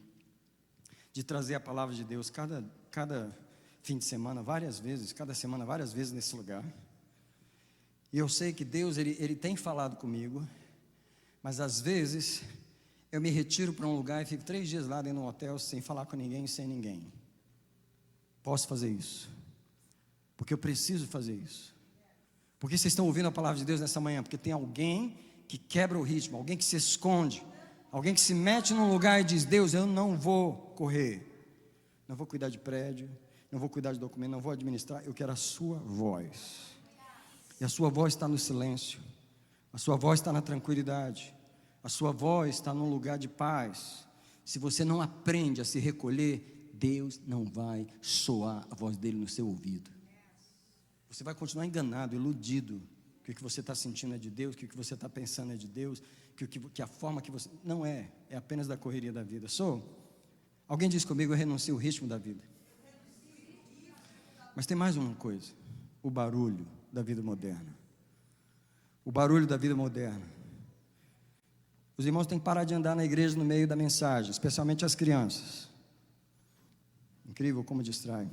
de trazer a palavra de Deus cada fim de semana, várias vezes, cada semana, várias vezes nesse lugar. E eu sei que Deus, Ele tem falado comigo, mas às vezes eu me retiro para um lugar e fico 3 dias lá dentro de um hotel sem falar com ninguém, sem ninguém. Posso fazer isso, porque eu preciso fazer isso. Porque vocês estão ouvindo a palavra de Deus nessa manhã? Porque tem alguém que quebra o ritmo, alguém que se esconde, alguém que se mete num lugar e diz: Deus, eu não vou correr, não vou cuidar de prédio, não vou cuidar de documento, não vou administrar, eu quero a sua voz. E a sua voz está no silêncio, a sua voz está na tranquilidade, a sua voz está num lugar de paz. Se você não aprende a se recolher, Deus não vai soar a voz dele no seu ouvido. Você vai continuar enganado, iludido, que o que você está sentindo é de Deus, que o que você está pensando é de Deus, que a forma que você... Não é, é apenas da correria da vida. Alguém diz comigo: eu renuncio o ritmo da vida. Mas tem mais uma coisa: o barulho da vida moderna. O barulho da vida moderna. Os irmãos têm que parar de andar na igreja no meio da mensagem, especialmente as crianças. Incrível como distrai.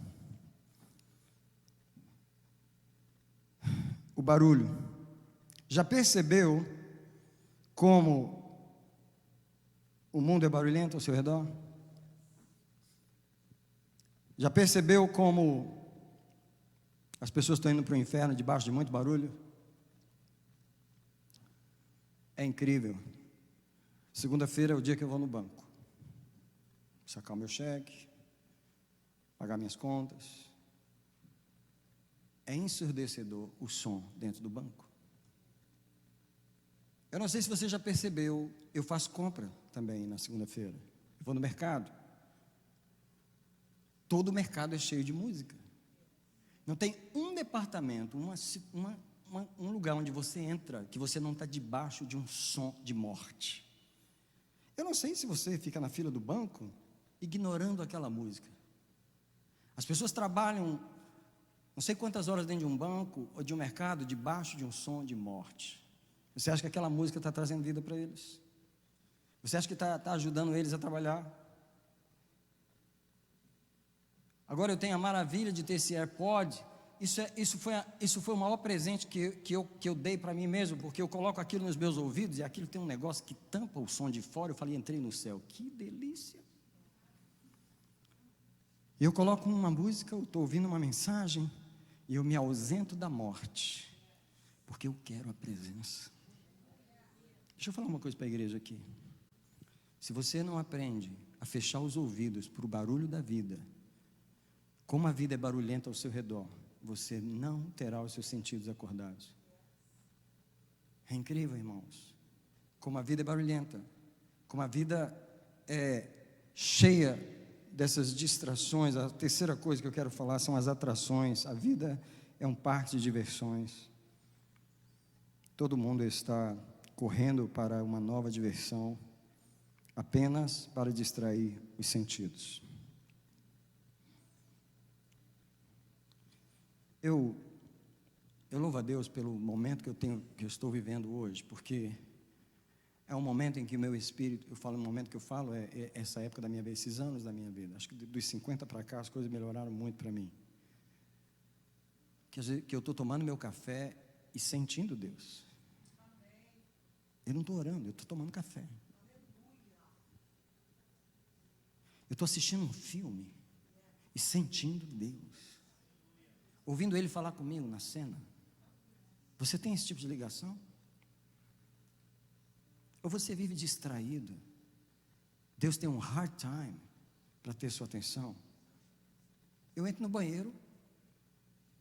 O barulho. Já percebeu como o mundo é barulhento ao seu redor? Já percebeu como as pessoas estão indo para o inferno debaixo de muito barulho? É incrível. Segunda-feira é o dia que eu vou no banco sacar o meu cheque, pagar minhas contas. É ensurdecedor o som dentro do banco. Eu não sei se você já percebeu, eu faço compra também na segunda-feira. Eu vou no mercado. Todo o mercado é cheio de música. Não tem um departamento, um lugar onde você entra que você não está debaixo de um som de morte. Eu não sei se você fica na fila do banco ignorando aquela música. As pessoas trabalham não sei quantas horas dentro de um banco ou de um mercado debaixo de um som de morte. Você acha que aquela música está trazendo vida para eles? Você acha que está ajudando eles a trabalhar? Agora eu tenho a maravilha de ter esse AirPod. Isso foi o maior presente que eu dei para mim mesmo, porque eu coloco aquilo nos meus ouvidos e aquilo tem um negócio que tampa o som de fora. Eu falei: entrei no céu, que delícia. E eu coloco uma música, eu estou ouvindo uma mensagem e eu me ausento da morte, porque eu quero a presença. Deixa eu falar uma coisa para a igreja aqui. Se você não aprende a fechar os ouvidos para o barulho da vida, como a vida é barulhenta ao seu redor, você não terá os seus sentidos acordados. É incrível, irmãos, como a vida é barulhenta, como a vida é cheia dessas distrações. A terceira coisa que eu quero falar são as atrações. A vida é um parque de diversões. Todo mundo está correndo para uma nova diversão, apenas para distrair os sentidos. Eu louvo a Deus pelo momento que eu estou vivendo hoje, porque é um momento em que o meu espírito, o momento que eu falo é essa época da minha vida, esses anos da minha vida. Acho que dos 50 para cá as coisas melhoraram muito para mim. Que eu estou tomando meu café e sentindo Deus. Eu não estou orando, eu estou tomando café. Eu estou assistindo um filme e sentindo Deus, ouvindo Ele falar comigo na cena. Você tem esse tipo de ligação? Ou você vive distraído? Deus tem um hard time para ter sua atenção. Eu entro no banheiro,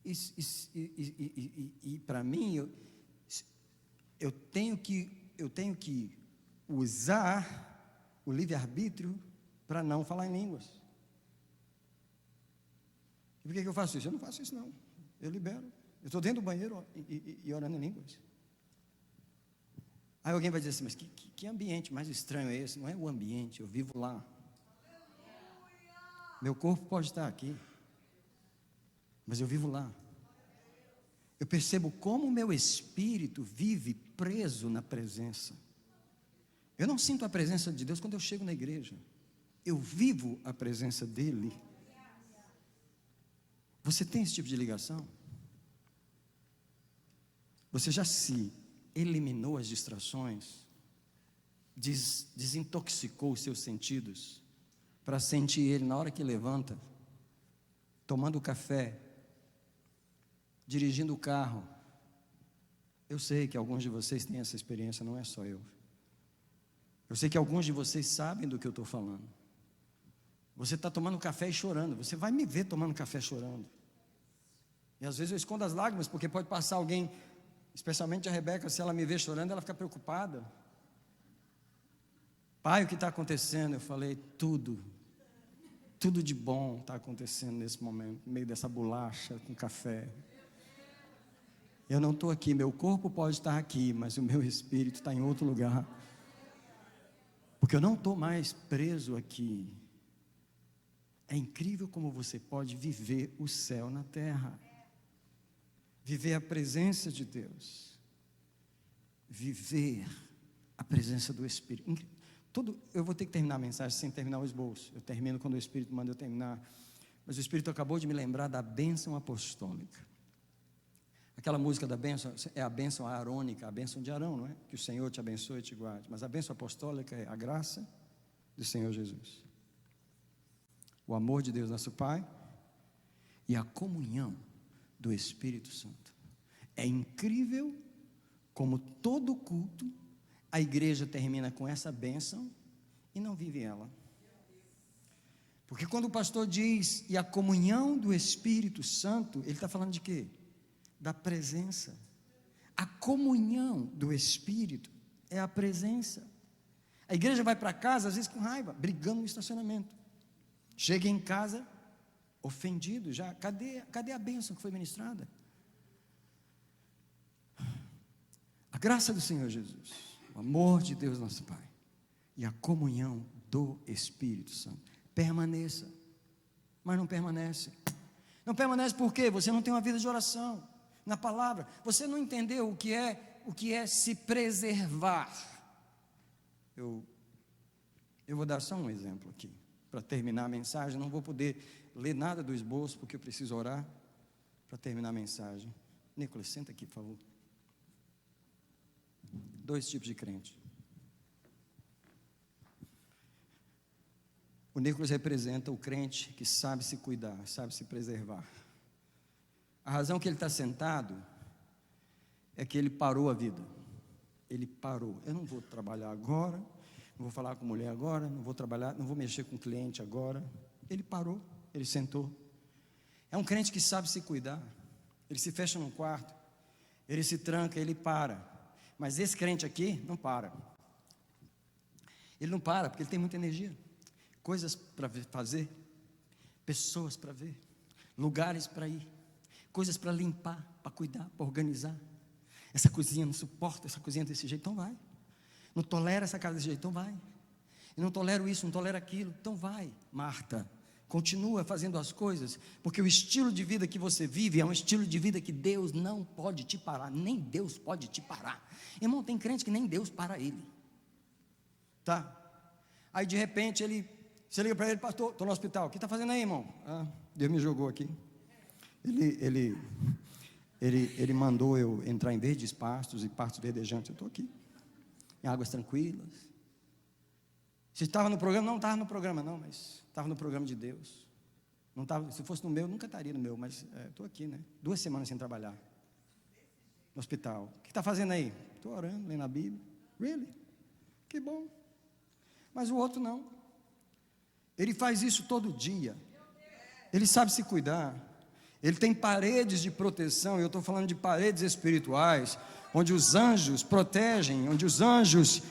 E para mim, eu tenho que usar o livre-arbítrio para não falar em línguas. E por que eu faço isso? Eu não faço isso não. Eu libero. Eu estou dentro do banheiro e orando em línguas. Aí alguém vai dizer assim, mas que ambiente mais estranho é esse? Não é o ambiente, eu vivo lá. Meu corpo pode estar aqui, mas eu vivo lá. Eu percebo como o meu espírito vive preso na presença. Eu não sinto a presença de Deus quando eu chego na igreja. Eu vivo a presença dEle. Você tem esse tipo de ligação? Você já se eliminou as distrações? Desintoxicou os seus sentidos? Para sentir Ele na hora que levanta, tomando café, dirigindo o carro. Eu sei que alguns de vocês têm essa experiência, não é só eu. Eu sei que alguns de vocês sabem do que eu estou falando. Você está tomando café e chorando. Você vai me ver tomando café chorando. E às vezes eu escondo as lágrimas, porque pode passar alguém, especialmente a Rebeca, se ela me ver chorando, ela fica preocupada. Pai, o que está acontecendo? Eu falei, tudo de bom está acontecendo nesse momento, no meio dessa bolacha com café. Eu não estou aqui, meu corpo pode estar aqui, mas o meu espírito está em outro lugar. Porque eu não estou mais preso aqui. É incrível como você pode viver o céu na terra. Viver a presença de Deus. Viver a presença do Espírito. Eu vou ter que terminar a mensagem sem terminar o esboço. Eu termino quando o Espírito manda eu terminar. Mas o Espírito acabou de me lembrar da bênção apostólica. Aquela música da bênção é a bênção aarônica, a bênção de Arão, não é? Que o Senhor te abençoe e te guarde. Mas a bênção apostólica é a graça do Senhor Jesus, o amor de Deus nosso Pai e a comunhão do Espírito Santo. É incrível como todo culto a igreja termina com essa bênção e não vive ela. Porque quando o pastor diz e a comunhão do Espírito Santo, ele está falando de quê? Da presença. A comunhão do Espírito é a presença. A igreja vai para casa às vezes com raiva, brigando no estacionamento. Chega em casa ofendido já. Cadê a bênção que foi ministrada? A graça do Senhor Jesus, o amor de Deus nosso Pai e a comunhão do Espírito Santo permaneça. Mas não permanece. Não permanece por quê? Você não tem uma vida de oração na palavra. Você não entendeu o que é se preservar. Eu vou dar só um exemplo aqui para terminar a mensagem. Não vou poder ler nada do esboço porque eu preciso orar para terminar a mensagem. Nicolas, senta aqui, por favor. 2 tipos de crente. O Nicolas representa o crente que sabe se cuidar, sabe se preservar. A razão que ele está sentado é que ele parou a vida. Ele parou. Eu não vou trabalhar agora, não vou falar com mulher agora, não vou trabalhar, não vou mexer com cliente agora. Ele parou, ele sentou. É um crente que sabe se cuidar. Ele se fecha num quarto, ele se tranca, ele para. Mas esse crente aqui não para. Ele não para porque ele tem muita energia. Coisas para fazer, pessoas para ver, lugares para ir, coisas para limpar, para cuidar, para organizar. Essa cozinha não suporta essa cozinha desse jeito, então vai. Não tolera essa casa desse jeito, então vai. Eu não tolero isso, não tolero aquilo, então vai. Marta, continua fazendo as coisas, porque o estilo de vida que você vive é um estilo de vida que Deus não pode te parar, nem Deus pode te parar. Irmão, tem crente que nem Deus para ele. Tá? Aí de repente você liga para ele, pastor, estou no hospital, o que está fazendo aí, irmão? Deus me jogou aqui. Ele mandou eu entrar em verdes pastos e pastos verdejantes. Eu estou aqui, em águas tranquilas. Se estava no programa, não estava no programa não, mas estava no programa de Deus. Não estava, se fosse no meu, nunca estaria no meu, mas estou aqui, né? 2 semanas sem trabalhar. No hospital. O que está fazendo aí? Estou orando, lendo a Bíblia. Really? Que bom. Mas o outro não. Ele faz isso todo dia. Ele sabe se cuidar. Ele tem paredes de proteção. Eu estou falando de paredes espirituais, onde os anjos protegem, onde os anjos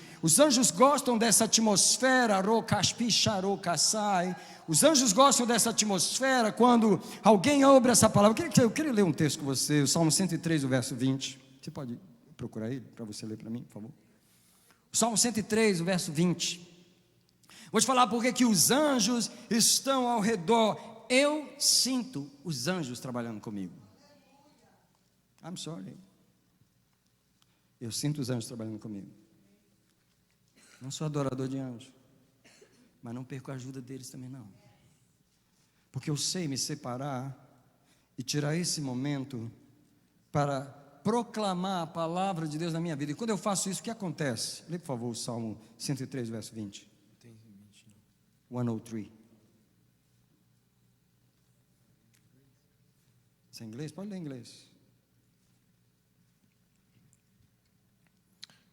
gostam dessa atmosfera. Os anjos gostam dessa atmosfera quando alguém abre essa palavra. Eu queria ler um texto com você, o Salmo 103, o verso 20. Você pode procurar ele para você ler para mim, por favor? O Salmo 103, o verso 20. Vou te falar porque que os anjos estão ao redor. Eu sinto os anjos trabalhando comigo. I'm sorry. Eu sinto os anjos trabalhando comigo. Não sou adorador de anjos, mas não perco a ajuda deles também não. Porque eu sei me separar e tirar esse momento para proclamar a palavra de Deus na minha vida. E quando eu faço isso, o que acontece? Lê por favor o Salmo 103, verso 20. 103. Isso é inglês? Pode ler em inglês.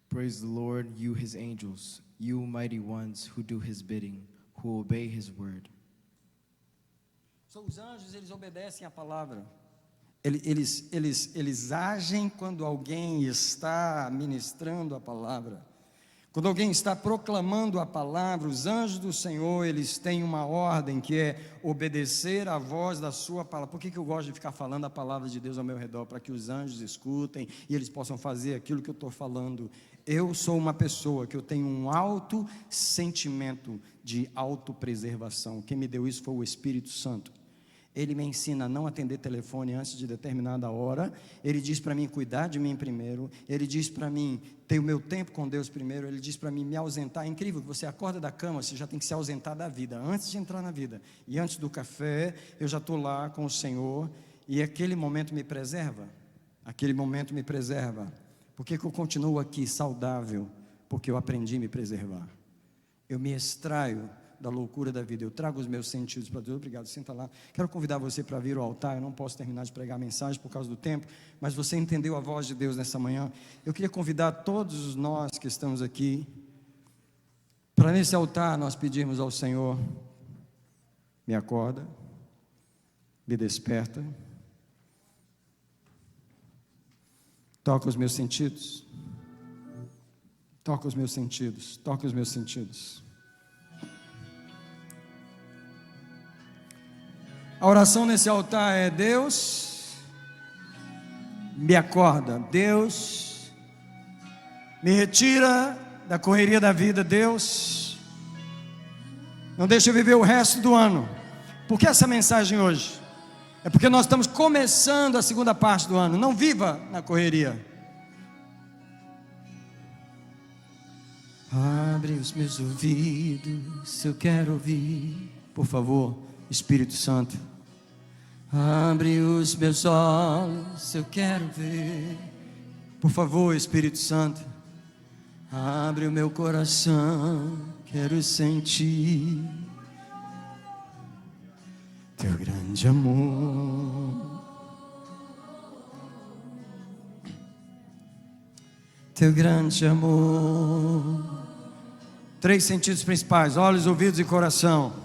Praise the Lord, you his angels, you mighty ones who do his bidding, who obey his word. Os anjos, eles obedecem a palavra. Eles agem quando alguém está ministrando a palavra. Quando alguém está proclamando a palavra, os anjos do Senhor, eles têm uma ordem que é obedecer à voz da sua palavra. Por que eu gosto de ficar falando a palavra de Deus ao meu redor? Para que os anjos escutem e eles possam fazer aquilo que eu estou falando. Eu sou uma pessoa que eu tenho um alto sentimento de autopreservação. Quem me deu isso foi o Espírito Santo. Ele me ensina a não atender telefone antes de determinada hora. Ele diz para mim cuidar de mim primeiro. Ele diz para mim ter o meu tempo com Deus primeiro. Ele diz para mim me ausentar. É incrível que você acorda da cama, você já tem que se ausentar da vida antes de entrar na vida. E antes do café, eu já estou lá com o Senhor. E aquele momento me preserva. Aquele momento me preserva. Por que eu continuo aqui saudável? Porque eu aprendi a me preservar. Eu me extraio da loucura da vida, eu trago os meus sentidos para Deus. Obrigado, senta lá. Quero convidar você para vir ao altar. Eu não posso terminar de pregar a mensagem por causa do tempo, mas você entendeu a voz de Deus nessa manhã. Eu queria convidar todos nós que estamos aqui, para nesse altar nós pedirmos ao Senhor: me acorda, me desperta, toca os meus sentidos, toca os meus sentidos, toca os meus sentidos. A oração nesse altar é: Deus, me acorda. Deus, me retira da correria da vida. Deus, não deixa eu viver o resto do ano. Por que essa mensagem hoje? É porque nós estamos começando a segunda parte do ano. Não viva na correria. Abre os meus ouvidos, eu quero ouvir. Por favor, Espírito Santo. Abre os meus olhos, eu quero ver. Por favor, Espírito Santo. Abre o meu coração, quero sentir teu grande amor. Teu grande amor. 3 sentidos principais: olhos, ouvidos e coração.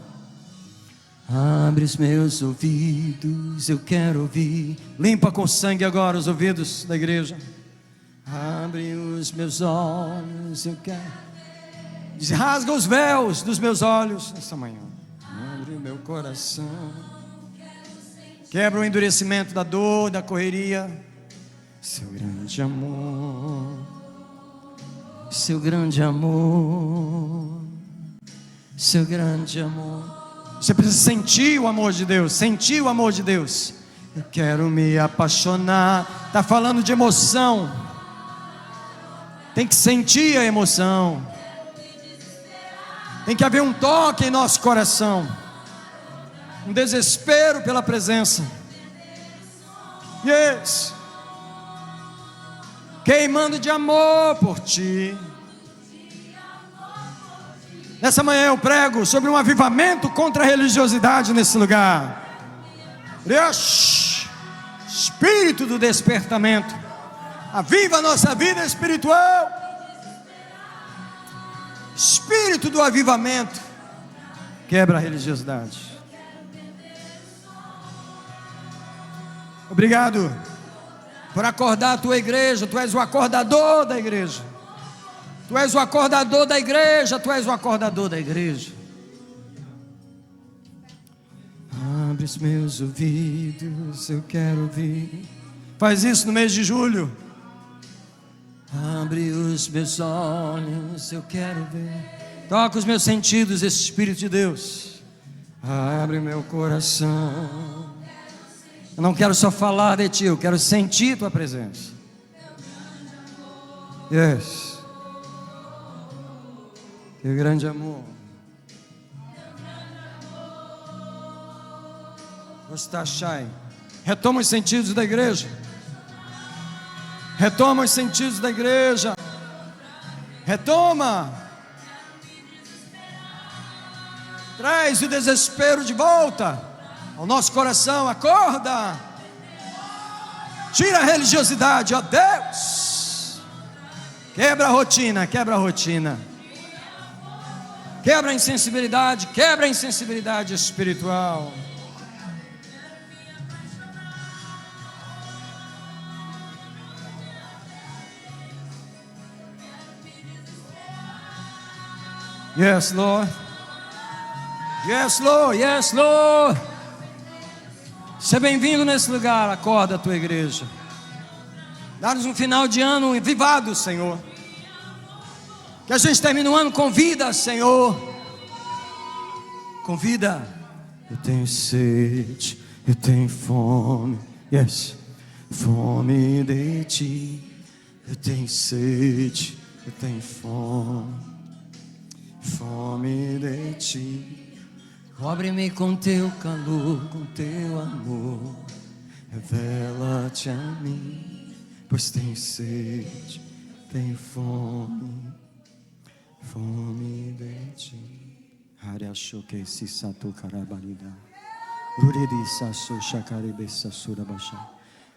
Abre os meus ouvidos, eu quero ouvir. Limpa com sangue agora os ouvidos da igreja. Abre os meus olhos, eu quero. Rasga os véus dos meus olhos essa manhã. Abre o meu coração. Quebra o endurecimento da dor, da correria. Seu grande amor. Seu grande amor. Seu grande amor. Você precisa sentir o amor de Deus. Sentir o amor de Deus. Eu quero me apaixonar. Está falando de emoção. Tem que sentir a emoção. Tem que haver um toque em nosso coração. Um desespero pela presença. Yes. Queimando de amor por ti. Nessa manhã eu prego sobre um avivamento contra a religiosidade nesse lugar. Espírito do despertamento. Aviva a nossa vida espiritual. Espírito do avivamento. Quebra a religiosidade. Obrigado por acordar a tua igreja. Tu és o acordador da igreja. Tu és o acordador da igreja. Tu és o acordador da igreja. Abre os meus ouvidos, eu quero ouvir. Faz isso no mês de julho. Abre os meus olhos, eu quero ver. Toca os meus sentidos, esse Espírito de Deus. Abre meu coração. Eu não quero só falar de ti, eu quero sentir tua presença. Yes. Que grande amor. Ostachai. Retoma os sentidos da igreja. Retoma os sentidos da igreja. Retoma. Traz o desespero de volta ao nosso coração. Acorda. Tira a religiosidade, ó Deus. Quebra a rotina, quebra a rotina. Quebra a insensibilidade espiritual. Yes, Lord. Yes, Lord. Yes, Lord. Seja bem-vindo nesse lugar. Acorda a tua igreja. Dá-nos um final de ano vivado, Senhor. Que a gente termine o ano com vida, Senhor. Com vida. Eu tenho sede, eu tenho fome. Yes. Fome de ti. Eu tenho sede, eu tenho fome. Fome de ti. Cobre-me com teu calor, com teu amor. Revela-te a mim, pois tenho sede, tenho fome. Fome de ti. Hariachoke sisato karabalida. Uridi sasso shakarebe sassura baixar.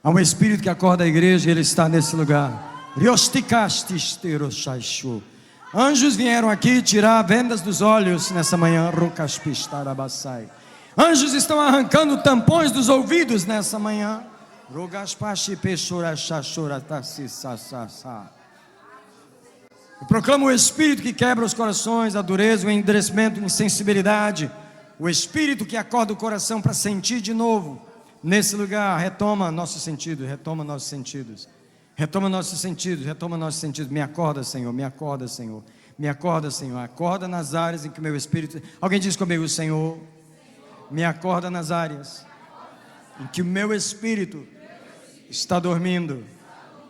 Há um espírito que acorda a igreja e ele está nesse lugar. Riostikastis teroshaishu. Anjos vieram aqui tirar vendas dos olhos nessa manhã. Anjos estão arrancando tampões dos ouvidos nessa manhã. Eu proclamo o Espírito que quebra os corações, a dureza, o endurecimento, a insensibilidade. O Espírito que acorda o coração para sentir de novo. Nesse lugar, retoma nossos sentidos, retoma nossos sentidos. Retoma nossos sentidos, retoma nossos sentidos. Me acorda, Senhor, me acorda, Senhor. Me acorda, Senhor. Acorda nas áreas em que o meu espírito... Alguém diz comigo, Senhor, me acorda nas áreas em que o meu espírito está dormindo.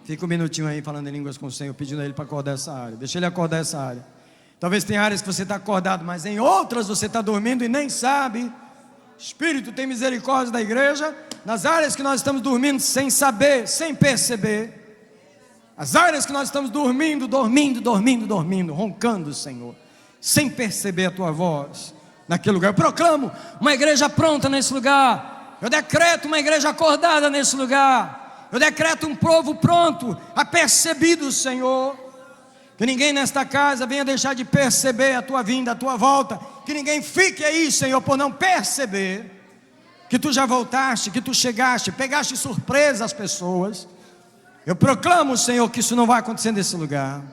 Fica um minutinho aí falando em línguas com o Senhor, pedindo a Ele para acordar essa área. Deixa Ele acordar essa área. Talvez tenha áreas que você está acordado, mas em outras você está dormindo e nem sabe. Espírito, tem misericórdia da igreja. Nas áreas que nós estamos dormindo sem saber, sem perceber. As áreas que nós estamos dormindo, roncando, Senhor, sem perceber a Tua voz, naquele lugar. Eu proclamo uma igreja pronta nesse lugar. Eu decreto uma igreja acordada nesse lugar. Eu decreto um povo pronto, apercebido, Senhor. Que ninguém nesta casa venha deixar de perceber a Tua vinda, a Tua volta. Que ninguém fique aí, Senhor, por não perceber que Tu já voltaste, que Tu chegaste, pegaste surpresa as pessoas. Eu proclamo, Senhor, que isso não vai acontecer nesse lugar.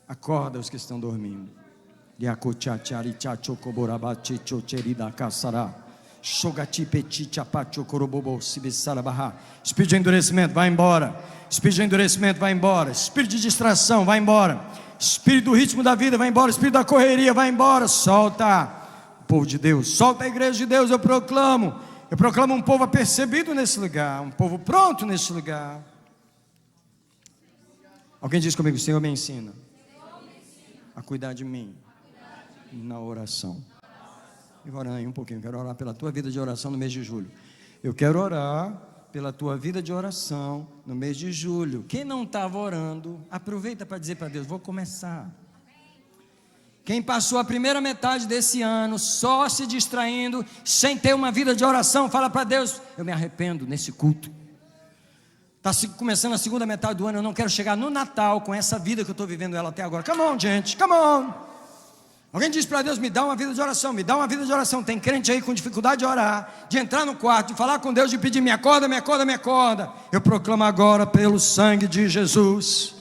Acorda os que estão dormindo. Espírito de endurecimento, vai embora. Espírito de endurecimento, vai embora. Espírito de distração, vai embora. Espírito do ritmo da vida, vai embora. Espírito da correria, vai embora. Solta o povo de Deus, solta a igreja de Deus. Eu proclamo um povo apercebido nesse lugar, um povo pronto nesse lugar. Alguém diz comigo, Senhor, me ensina a cuidar de mim na oração. Eu vou orar aí um pouquinho, quero orar pela tua vida de oração no mês de julho. Eu quero orar pela tua vida de oração no mês de julho. Quem não estava orando, aproveita para dizer para Deus, vou começar. Quem passou a primeira metade desse ano só se distraindo, sem ter uma vida de oração, fala para Deus, eu me arrependo nesse culto. Está começando a segunda metade do ano, eu não quero chegar no Natal com essa vida que eu estou vivendo ela até agora. Come on, gente, come on. Alguém diz para Deus, me dá uma vida de oração, me dá uma vida de oração. Tem crente aí com dificuldade de orar, de entrar no quarto, de falar com Deus, de pedir, me acorda, me acorda, me acorda. Eu proclamo agora, pelo sangue de Jesus,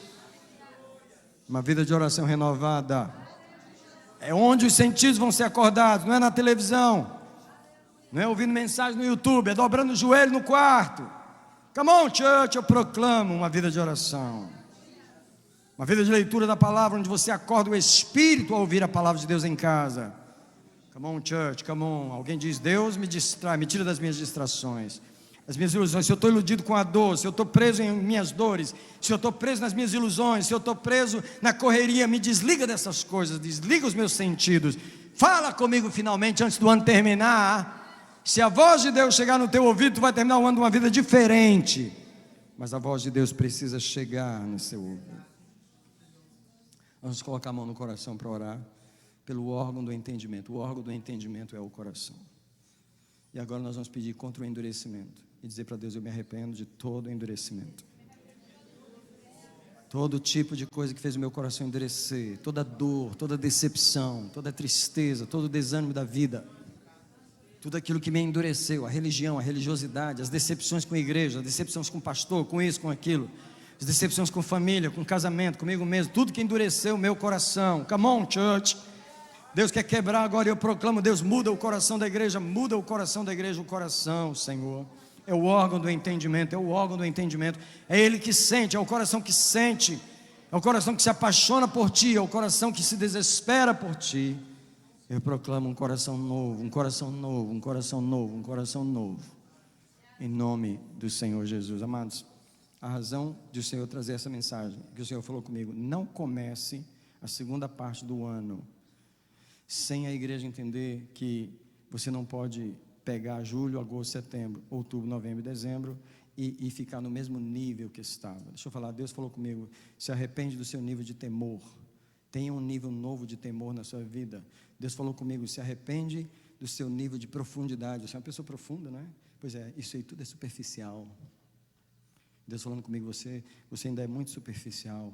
uma vida de oração renovada. É onde os sentidos vão ser acordados, não é na televisão, não é ouvindo mensagem no YouTube, é dobrando o joelho no quarto. Come on, church, eu proclamo uma vida de oração. Uma vida de leitura da palavra, onde você acorda o Espírito ao ouvir a palavra de Deus em casa. Come on, church, come on. Alguém diz, Deus me distrai, me tira das minhas distrações, das minhas ilusões. Se eu estou iludido com a dor, se eu estou preso em minhas dores, se eu estou preso nas minhas ilusões, se eu estou preso na correria, me desliga dessas coisas, desliga os meus sentidos. Fala comigo finalmente, antes do ano terminar. Se a voz de Deus chegar no teu ouvido, tu vai terminar o ano de uma vida diferente. Mas a voz de Deus precisa chegar no seu ouvido. Vamos colocar a mão no coração para orar pelo órgão do entendimento. O órgão do entendimento é o coração. E agora nós vamos pedir contra o endurecimento e dizer para Deus, eu me arrependo de todo o endurecimento. Todo tipo de coisa que fez o meu coração endurecer, toda dor, toda decepção, toda tristeza, todo o desânimo da vida, tudo aquilo que me endureceu, a religião, a religiosidade, as decepções com a igreja, as decepções com o pastor, com isso, com aquilo, as decepções com família, com casamento, comigo mesmo, tudo que endureceu o meu coração. Come on, church. Deus quer quebrar agora e eu proclamo, Deus muda o coração da igreja, muda o coração da igreja, o coração, Senhor. É o órgão do entendimento, é o órgão do entendimento. É Ele que sente, é o coração que sente, é o coração que se apaixona por Ti, é o coração que se desespera por Ti. Eu proclamo um coração novo, um coração novo, um coração novo, um coração novo. Em nome do Senhor Jesus. Amados, a razão de o Senhor trazer essa mensagem, que o Senhor falou comigo, não comece a segunda parte do ano sem a igreja entender que você não pode pegar julho, agosto, setembro, outubro, novembro e dezembro e ficar no mesmo nível que estava. Deixa eu falar, Deus falou comigo, se arrepende do seu nível de temor, tenha um nível novo de temor na sua vida. Deus falou comigo, se arrepende do seu nível de profundidade. Você é uma pessoa profunda, não é? Pois é, isso aí tudo é superficial. Deus falando comigo, você ainda é muito superficial.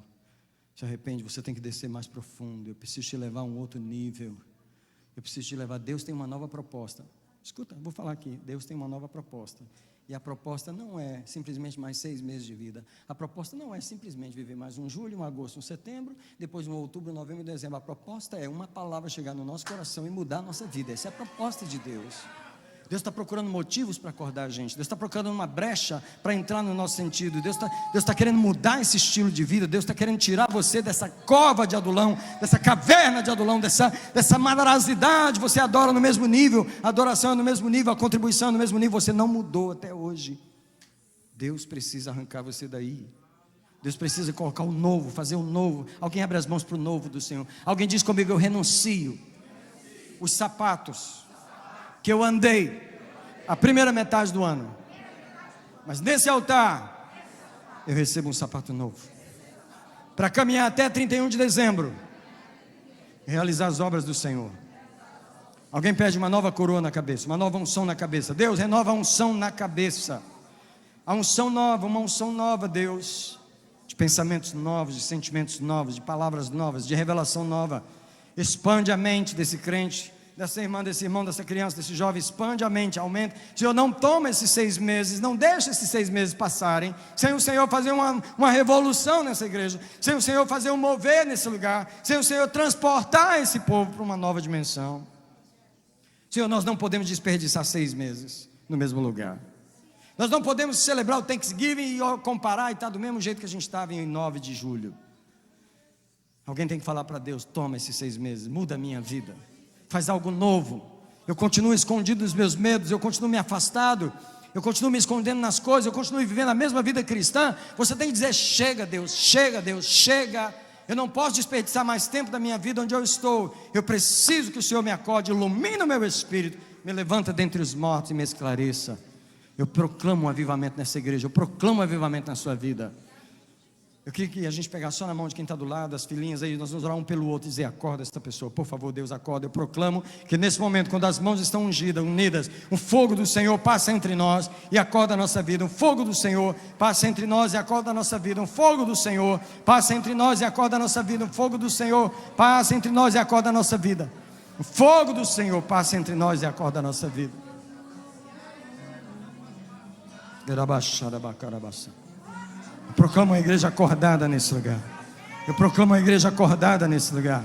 Se arrepende, você tem que descer mais profundo. Eu preciso te levar a um outro nível. Eu preciso te levar. Deus tem uma nova proposta. Escuta, vou falar aqui. Deus tem uma nova proposta. E a proposta não é simplesmente mais 6 meses de vida. A proposta não é simplesmente viver mais um julho, um agosto, um setembro, depois um outubro, um novembro e dezembro. A proposta é uma palavra chegar no nosso coração e mudar a nossa vida. Essa é a proposta de Deus. Deus está procurando motivos para acordar a gente. Deus está procurando uma brecha para entrar no nosso sentido. Deus está querendo mudar esse estilo de vida. Deus está querendo tirar você dessa cova de adulão, dessa caverna de adulão, dessa maravilhosidade. Você adora no mesmo nível, a adoração é no mesmo nível, a contribuição é no mesmo nível. Você não mudou até hoje. Deus precisa arrancar você daí. Deus precisa colocar o novo, fazer o novo. Alguém abre as mãos para o novo do Senhor. Alguém diz comigo, eu renuncio os sapatos que eu andei a primeira metade do ano, mas nesse altar eu recebo um sapato novo para caminhar até 31 de dezembro e realizar as obras do Senhor. Alguém pede uma nova coroa na cabeça, uma nova unção na cabeça. Deus, renova a unção na cabeça, a unção nova, uma unção nova, Deus, de pensamentos novos, de sentimentos novos, de palavras novas, de revelação nova. Expande a mente desse crente, dessa irmã, desse irmão, dessa criança, desse jovem. Expande a mente, aumenta. Senhor, não toma esses 6 meses, não deixa esses 6 meses passarem sem o Senhor fazer uma revolução nessa igreja, sem o Senhor fazer um mover nesse lugar, sem o Senhor transportar esse povo para uma nova dimensão. Senhor, nós não podemos desperdiçar 6 meses no mesmo lugar. Nós não podemos celebrar o Thanksgiving e comparar e estar do mesmo jeito que a gente estava em 9 de julho. Alguém tem que falar para Deus, toma esses 6 meses, muda a minha vida, faz algo novo. Eu continuo escondido dos meus medos, eu continuo me afastado, eu continuo me escondendo nas coisas, eu continuo vivendo a mesma vida cristã. Você tem que dizer, chega Deus, chega Deus, chega. Eu não posso desperdiçar mais tempo da minha vida onde eu estou. Eu preciso que o Senhor me acorde, ilumine o meu espírito, me levanta dentre os mortos e me esclareça. Eu proclamo um avivamento nessa igreja, eu proclamo um avivamento na sua vida. Eu queria que a gente pegasse só na mão de quem está do lado, as filhinhas aí, nós vamos orar um pelo outro e dizer: acorda esta pessoa, por favor, Deus, acorda. Eu proclamo que nesse momento, quando as mãos estão unidas, o fogo do Senhor passa entre nós e acorda a nossa vida. O fogo do Senhor passa entre nós e acorda a nossa vida. O fogo do Senhor passa entre nós e acorda a nossa vida. O fogo do Senhor passa entre nós e acorda a nossa vida. O fogo do Senhor passa entre nós e acorda a nossa vida. Eu proclamo a igreja acordada nesse lugar. Eu proclamo a igreja acordada nesse lugar.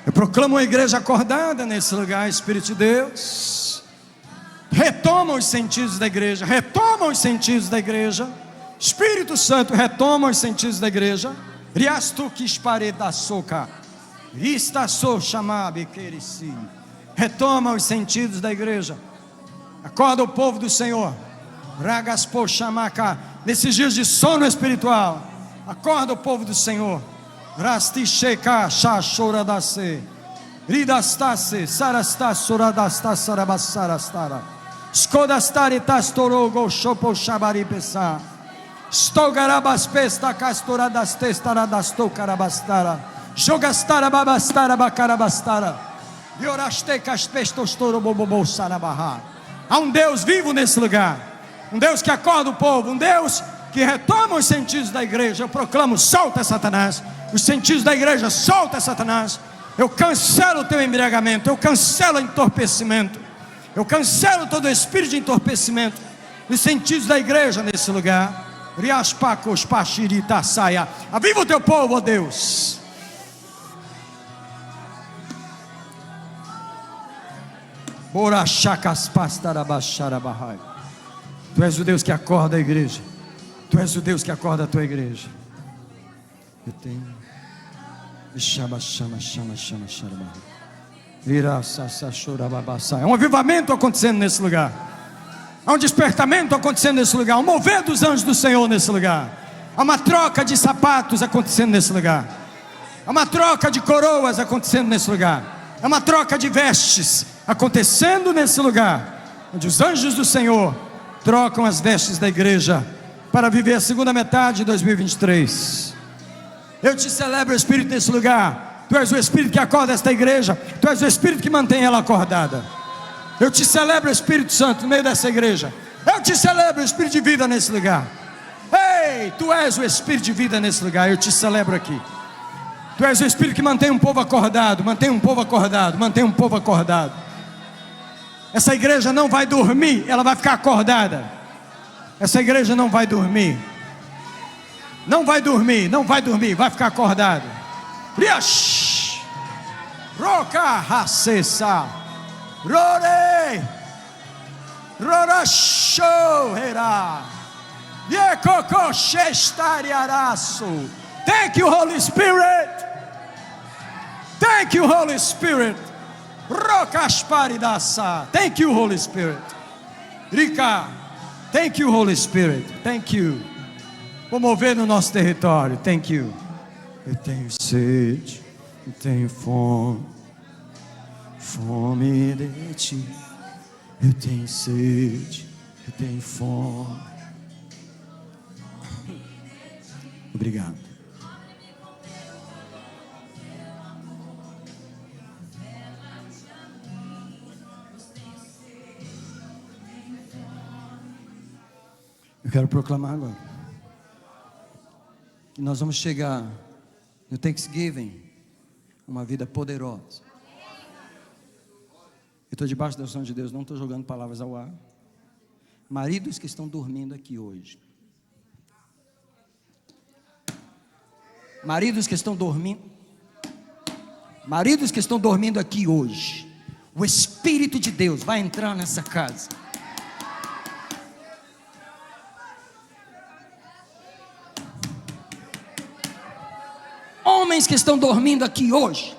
Eu proclamo a igreja acordada nesse lugar, Espírito de Deus. Retoma os sentidos da igreja. Retoma os sentidos da igreja. Espírito Santo, retoma os sentidos da igreja. Riastu kispareda soca. Ristasso chamabe querisi. Retoma os sentidos da igreja. Acorda o povo do Senhor. Ragaspo chamaka. Nesses dias de sono espiritual, acorda o povo do Senhor. Rasti sheka shashoradase. Ridastase sarastasoradasta sarabassarastara. Skodastari tastorogo shopo shabari pesa. Stogarabas pesta castoradastes taradasto carabastara. Jogastara babastara bacarabastara. Vioraste caspestos toro bobobo sarabaha. Há um Deus vivo nesse lugar, um Deus que acorda o povo, um Deus que retoma os sentidos da igreja. Eu proclamo: solta Satanás, os sentidos da igreja, solta Satanás. Eu cancelo o teu embriagamento, eu cancelo o entorpecimento, eu cancelo todo o espírito de entorpecimento, os sentidos da igreja nesse lugar. Riaspacos pachirita saia. Aviva o teu povo, ó Deus. Tu és o Deus que acorda a igreja. Tu és o Deus que acorda a tua igreja. Eu tenho. É um avivamento acontecendo nesse lugar. Há um despertamento acontecendo nesse lugar. Um mover dos anjos do Senhor nesse lugar. Há uma troca de sapatos acontecendo nesse lugar. Há uma troca de coroas acontecendo nesse lugar. Há uma troca de vestes acontecendo nesse lugar, onde os anjos do Senhor trocam as vestes da igreja para viver a segunda metade de 2023. Eu te celebro, Espírito, nesse lugar. Tu és o Espírito que acorda esta igreja. Tu és o Espírito que mantém ela acordada. Eu te celebro, Espírito Santo, no meio dessa igreja. Eu te celebro, Espírito de vida nesse lugar. Ei, tu és o Espírito de vida nesse lugar. Eu te celebro aqui. Tu és o Espírito que mantém um povo acordado. Mantém um povo acordado. Mantém um povo acordado. Essa igreja não vai dormir, ela vai ficar acordada. Essa igreja não vai dormir. Não vai dormir, não vai dormir, vai ficar acordado. Riash! Roca Hasesa! Rore! Rorasho Hera! Yekoko Shestariarasu! Thank you, Holy Spirit! Thank you, Holy Spirit! Rokashparidasa. Thank you, Holy Spirit. Rika. Thank you, Holy Spirit. Thank you. Vou mover no nosso território. Thank you. Eu tenho sede, eu tenho fome, fome de ti. Eu tenho sede, eu tenho fome. Obrigado. Eu quero proclamar agora que nós vamos chegar no Thanksgiving, uma vida poderosa. Eu estou debaixo da unção de Deus, não estou jogando palavras ao ar. Maridos que estão dormindo aqui hoje, maridos que estão dormindo aqui hoje, o Espírito de Deus vai entrar nessa casa. Homens que estão dormindo aqui hoje,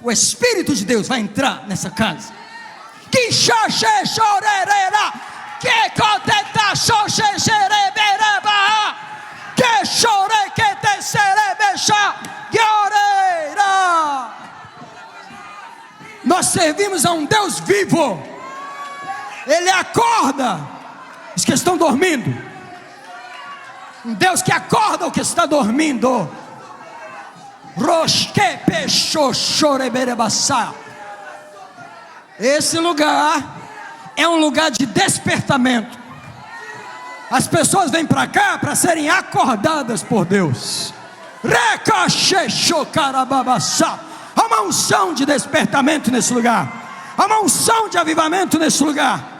o Espírito de Deus vai entrar nessa casa. Que xoxe chorerera, que contenta xoxe xerebereba, que chore que te serebexa, lloreira. Nós servimos a um Deus vivo. Ele acorda os que estão dormindo. Um Deus que acorda o que está dormindo. Esse lugar é um lugar de despertamento. As pessoas vêm para cá para serem acordadas por Deus. Há uma unção de despertamento nesse lugar. Há uma unção de avivamento nesse lugar.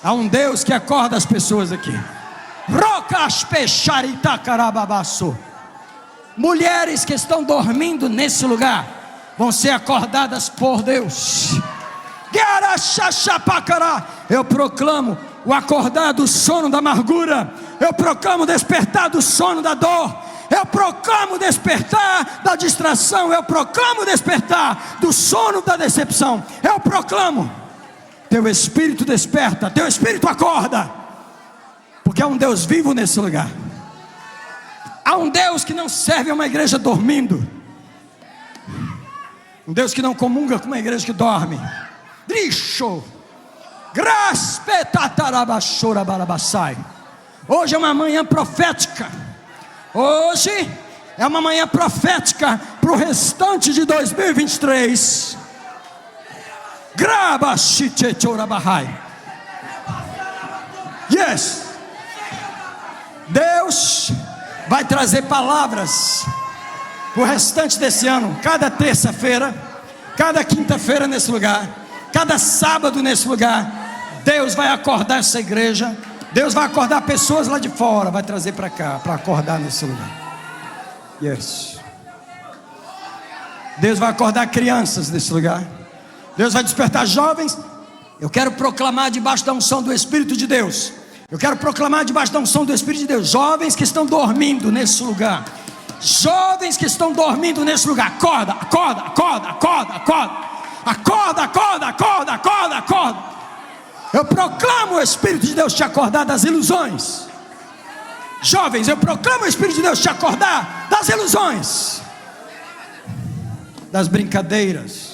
Há um Deus que acorda as pessoas aqui. Mulheres que estão dormindo nesse lugar vão ser acordadas por Deus. Eu proclamo o acordar do sono da amargura. Eu proclamo o despertar do sono da dor. Eu proclamo o despertar da distração. Eu proclamo o despertar do sono da decepção. Eu proclamo. Teu espírito desperta, teu espírito acorda, porque há um Deus vivo nesse lugar. Há um Deus que não serve a uma igreja dormindo. Um Deus que não comunga com uma igreja que dorme. Hoje é uma manhã profética. Hoje é uma manhã profética para o restante de 2023. Yes. Deus vai trazer palavras para o restante desse ano. Cada terça-feira, cada quinta-feira nesse lugar, cada sábado nesse lugar, Deus vai acordar essa igreja. Deus vai acordar pessoas lá de fora, vai trazer para cá, para acordar nesse lugar. Yes. Deus vai acordar crianças nesse lugar. Deus vai despertar jovens. Eu quero proclamar debaixo da unção do Espírito de Deus. Eu quero proclamar debaixo da unção do Espírito de Deus. Jovens que estão dormindo nesse lugar. Jovens que estão dormindo nesse lugar. Acorda, acorda, acorda, acorda, acorda. Acorda, acorda, acorda, acorda, acorda. Eu proclamo o Espírito de Deus te acordar das ilusões. Jovens, eu proclamo o Espírito de Deus te acordar das ilusões, das brincadeiras,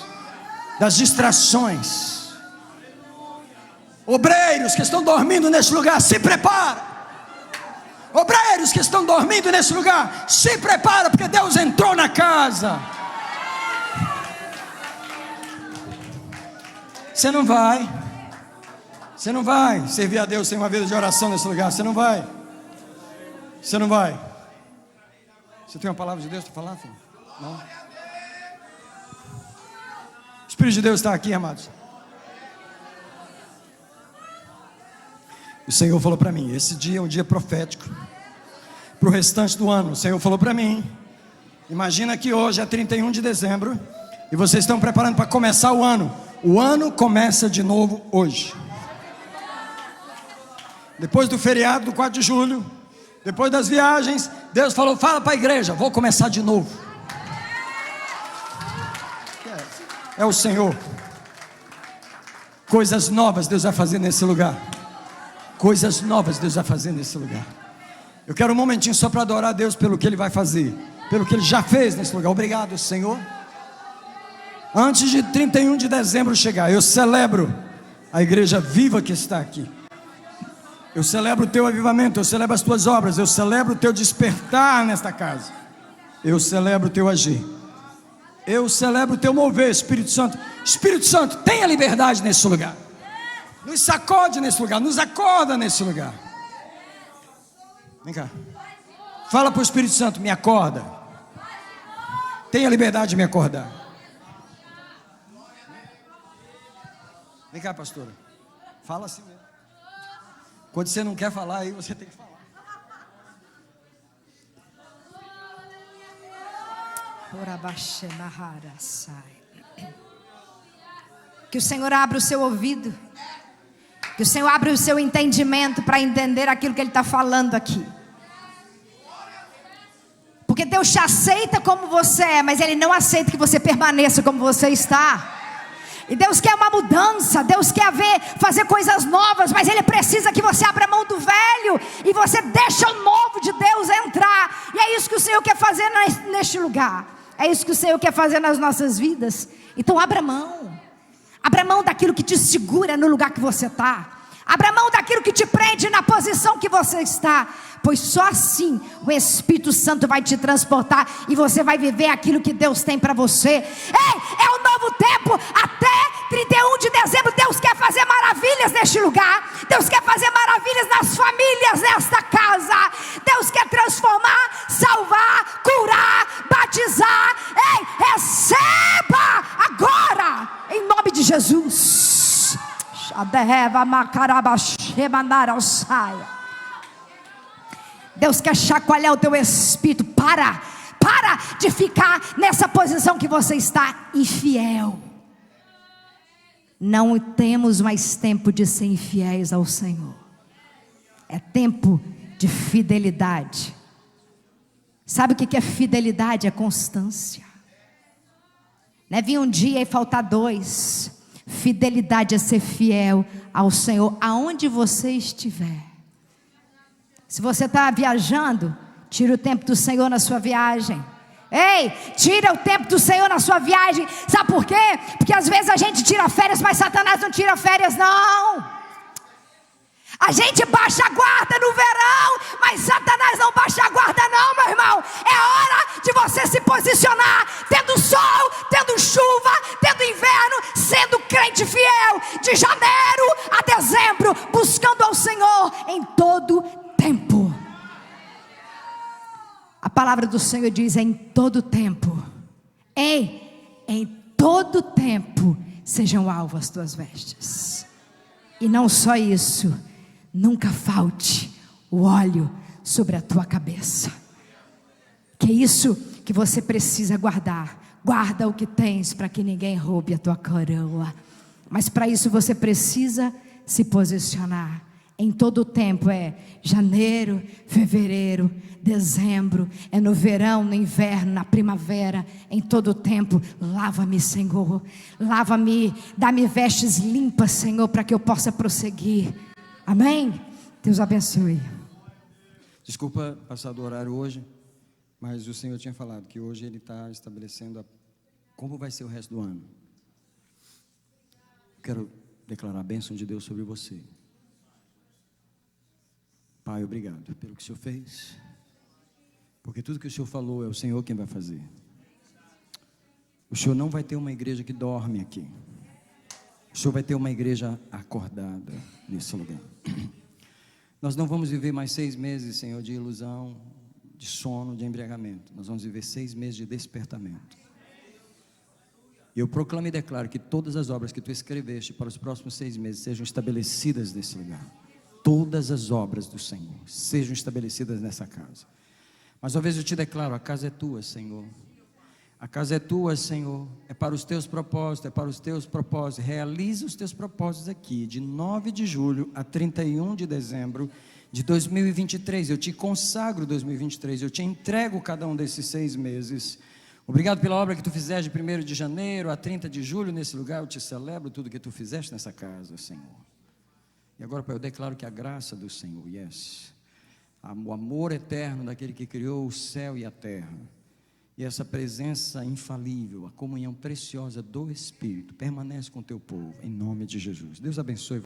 das distrações. Obreiros que estão dormindo nesse lugar, se prepara. Obreiros que estão dormindo nesse lugar, se prepara, porque Deus entrou na casa. Você não vai servir a Deus sem uma vida de oração nesse lugar. Você não vai. Você não vai. Você tem uma palavra de Deus para falar, filho? Não? O Espírito de Deus está aqui, amados. O Senhor falou para mim, esse dia é um dia profético para o restante do ano. O Senhor falou para mim, imagina que hoje é 31 de dezembro e vocês estão preparando para começar o ano. O ano começa de novo hoje. Depois do feriado do 4 de julho, depois das viagens, Deus falou, fala para a igreja, vou começar de novo. É o Senhor. Coisas novas Deus vai fazer nesse lugar. Coisas novas Deus vai fazer nesse lugar. Eu quero um momentinho só para adorar a Deus pelo que Ele vai fazer, pelo que Ele já fez nesse lugar. Obrigado, Senhor. Antes de 31 de dezembro chegar, eu celebro a igreja viva que está aqui. Eu celebro o teu avivamento, eu celebro as tuas obras, eu celebro o teu despertar nesta casa. Eu celebro o teu agir. Eu celebro o teu mover, Espírito Santo. Espírito Santo, tenha liberdade nesse lugar. Nos sacode nesse lugar, nos acorda nesse lugar. Vem cá. Fala para o Espírito Santo, me acorda. Tenha liberdade de me acordar. Vem cá, pastora. Fala assim mesmo. Quando você não quer falar, aí você tem que falar. Que o Senhor abra o seu ouvido, que o Senhor abra o seu entendimento para entender aquilo que Ele está falando aqui. Porque Deus te aceita como você é, mas Ele não aceita que você permaneça como você está. E Deus quer uma mudança, Deus quer fazer coisas novas, mas Ele precisa que você abra mão do velho e você deixa o novo de Deus entrar. E é isso que o Senhor quer fazer neste lugar. É isso que o Senhor quer fazer nas nossas vidas. Então abra mão daquilo que te segura no lugar que você está. Abra mão daquilo que te prende na posição que você está, pois só assim o Espírito Santo vai te transportar e você vai viver aquilo que Deus tem para você. Ei, é um novo tempo. Até 31 de dezembro Deus quer fazer maravilhas neste lugar. Deus quer fazer maravilhas nas famílias nesta casa. Deus quer transformar, salvar, curar, batizar. Ei, receba agora, em nome de Jesus. Deus quer chacoalhar o teu espírito. Para de ficar nessa posição que você está infiel. Não temos mais tempo de ser infiéis ao Senhor. É tempo de fidelidade. Sabe o que é fidelidade? É constância. Não é vir um dia e faltar dois. Fidelidade é ser fiel ao Senhor aonde você estiver. Se você está viajando, tira o tempo do Senhor na sua viagem. Ei, tira o tempo do Senhor na sua viagem. Sabe por quê? Porque às vezes a gente tira férias, mas Satanás não tira férias não. A gente baixa a guarda no verão, mas Satanás não baixa a guarda não, meu irmão. É hora de você se posicionar, tendo sol, tendo chuva, tendo inverno, sendo crente fiel, de janeiro a dezembro, buscando ao Senhor em todo tempo. A palavra do Senhor diz: em todo tempo. Ei, em todo tempo sejam alvas as tuas vestes. E não só isso, nunca falte o óleo sobre a tua cabeça. Que é isso que você precisa guardar. Guarda o que tens para que ninguém roube a tua coroa. Mas para isso você precisa se posicionar. Em todo o tempo, é janeiro, fevereiro, dezembro, é no verão, no inverno, na primavera, em todo o tempo. Lava-me, Senhor, lava-me, dá-me vestes limpas, Senhor, para que eu possa prosseguir. Amém? Deus abençoe. Desculpa passar do horário hoje, mas o Senhor tinha falado que hoje Ele está estabelecendo como vai ser o resto do ano. Quero declarar a bênção de Deus sobre você. Pai, obrigado pelo que o Senhor fez, porque tudo que o Senhor falou é o Senhor quem vai fazer. O Senhor não vai ter uma igreja que dorme aqui. O Senhor vai ter uma igreja acordada nesse lugar. Nós não vamos viver mais 6 meses, Senhor, de ilusão, de sono, de embriagamento. Nós vamos viver 6 meses de despertamento. E eu proclamo e declaro que todas as obras que Tu escreveste para os próximos 6 meses sejam estabelecidas nesse lugar. Todas as obras do Senhor sejam estabelecidas nessa casa. Mais uma vez eu te declaro: a casa é Tua, Senhor. A casa é Tua, Senhor. É para os Teus propósitos, é para os Teus propósitos. Realiza os Teus propósitos aqui, de 9 de julho a 31 de dezembro de 2023. Eu te consagro 2023, eu te entrego cada um desses 6 meses. Obrigado pela obra que Tu fizeste de 1º de janeiro a 30 de julho nesse lugar. Eu te celebro tudo que Tu fizeste nessa casa, Senhor. E agora, Pai, eu declaro que a graça do Senhor, o amor eterno daquele que criou o céu e a terra, e essa presença infalível, a comunhão preciosa do Espírito, permanece com o Teu povo, em nome de Jesus. Deus abençoe.